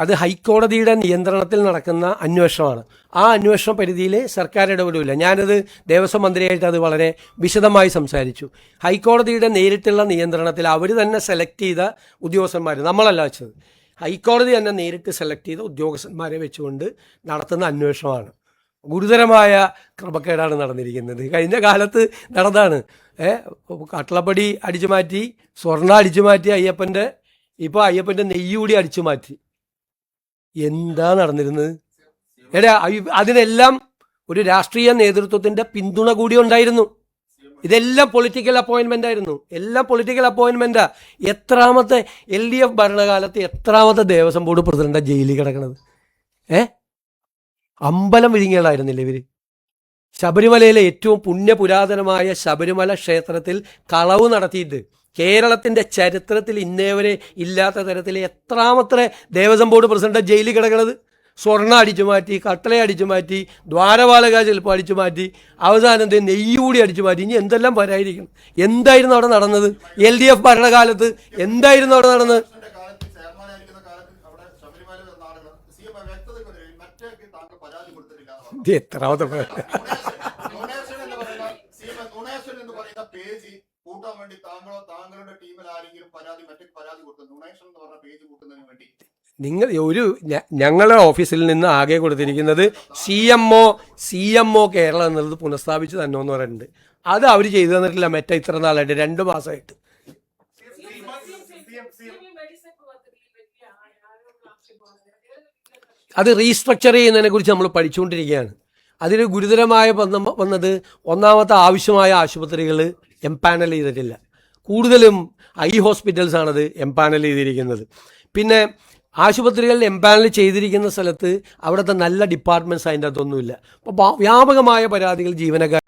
അത് ഹൈക്കോടതിയുടെ നിയന്ത്രണത്തിൽ നടക്കുന്ന അന്വേഷണമാണ്. ആ അന്വേഷണ പരിധിയിൽ സർക്കാർ ഇടപെടില്ല. ഞാനത് ദേവസ്വം മന്ത്രിയായിട്ട് അത് വളരെ വിശദമായി സംസാരിച്ചു. ഹൈക്കോടതിയുടെ നേരിട്ടുള്ള നിയന്ത്രണത്തിൽ അവർ തന്നെ സെലക്ട് ചെയ്ത ഉദ്യോഗസ്ഥന്മാർ, നമ്മളല്ല വെച്ചത്, ഹൈക്കോടതി തന്നെ നേരിട്ട് സെലക്ട് ചെയ്ത ഉദ്യോഗസ്ഥന്മാരെ വെച്ചുകൊണ്ട് നടത്തുന്ന അന്വേഷണമാണ്. ഗുരുതരമായ ക്രമക്കേടാണ് നടന്നിരിക്കുന്നത്. കഴിഞ്ഞ കാലത്ത് നടന്നതാണ്. കട്ടളപ്പടി അടിച്ചു മാറ്റി, സ്വർണ്ണ അടിച്ചു മാറ്റി, ഇപ്പോൾ അയ്യപ്പൻ്റെ നെയ്യ് കൂടി അടിച്ചു മാറ്റി. എന്താ നടന്നിരുന്നത്? അതിനെല്ലാം ഒരു രാഷ്ട്രീയ നേതൃത്വത്തിൻ്റെ പിന്തുണ കൂടി ഉണ്ടായിരുന്നു. ഇതെല്ലാം പൊളിറ്റിക്കൽ അപ്പോയിൻമെൻ്റ് ആയിരുന്നു, എല്ലാം പൊളിറ്റിക്കൽ അപ്പോയിൻമെൻറ്റാ. എത്രാമത്തെ LDF ഭരണകാലത്ത് എത്രാമത്തെ ദേവസ്വം ബോർഡ് പ്രസിഡന്റാണ് ജയിലിൽ കിടക്കണത്? അമ്പലം വിഴുങ്ങികളായിരുന്നില്ല ഇവർ? ശബരിമലയിലെ ഏറ്റവും പുണ്യപുരാതനമായ ശബരിമല ക്ഷേത്രത്തിൽ കളവ് നടത്തിയിട്ട് കേരളത്തിൻ്റെ ചരിത്രത്തിൽ ഇന്നേവരെ ഇല്ലാത്ത തരത്തിൽ എത്രാമത്തെ ദേവസ്വം ബോർഡ് പ്രസിഡന്റ് ജയിലിൽ കിടക്കണത്? സ്വർണ്ണ അടിച്ചു മാറ്റി, കട്ടള അടിച്ചു മാറ്റി, ദ്വാരപാലക ചിലപ്പോൾ അടിച്ചു മാറ്റി, അവസാനം നെയ്യ് കൂടി അടിച്ചു മാറ്റി. ഇനി എന്തെല്ലാം വരായിരിക്കും? എന്തായിരുന്നു അവിടെ നടന്നത്? LDF ഭരണകാലത്ത് എന്തായിരുന്നു അവിടെ നടന്നത്? എത്രാമത്തെ കൂട്ടാൻ വേണ്ടി താങ്കളുടെ ടീമിൽ ആരെങ്കിലും പരാതി കൊടുത്തു? ഡൊണേഷൻ എന്ന് പറഞ്ഞ പേജ് കൂട്ടുന്നതിന് വേണ്ടി ഞങ്ങളുടെ ഓഫീസിൽ നിന്ന് ആകെ കൊടുത്തിരിക്കുന്നത് CMO കേരളം എന്നുള്ളത് പുനഃസ്ഥാപിച്ച് തന്നെ എന്ന് പറയുന്നുണ്ട്. അത് അവർ ചെയ്തു തന്നിട്ടില്ല. ഇത്ര നാളായിട്ട് 2 മാസമായിട്ട്. അത് റീസ്ട്രക്ചർ ചെയ്യുന്നതിനെ കുറിച്ച് നമ്മൾ പഠിച്ചുകൊണ്ടിരിക്കുകയാണ്. അതിൽ ഗുരുതരമായ വന്നത് ഒന്നാമത്തെ ആവശ്യമായ ആശുപത്രികൾ എംപാനൽ ചെയ്തിട്ടില്ല. കൂടുതലും ഹോസ്പിറ്റൽസാണത് എംപാനൽ ചെയ്തിരിക്കുന്നത്. പിന്നെ ആശുപത്രികളിൽ എംപാനൽ ചെയ്തിരിക്കുന്ന സ്ഥലത്ത് അവിടുത്തെ നല്ല ഡിപ്പാർട്ട്മെൻറ്റ്സ് അതിൻ്റെ അകത്തൊന്നുമില്ല. അപ്പോൾ വ്യാപകമായ പരാതികൾ ജീവനക്കാർ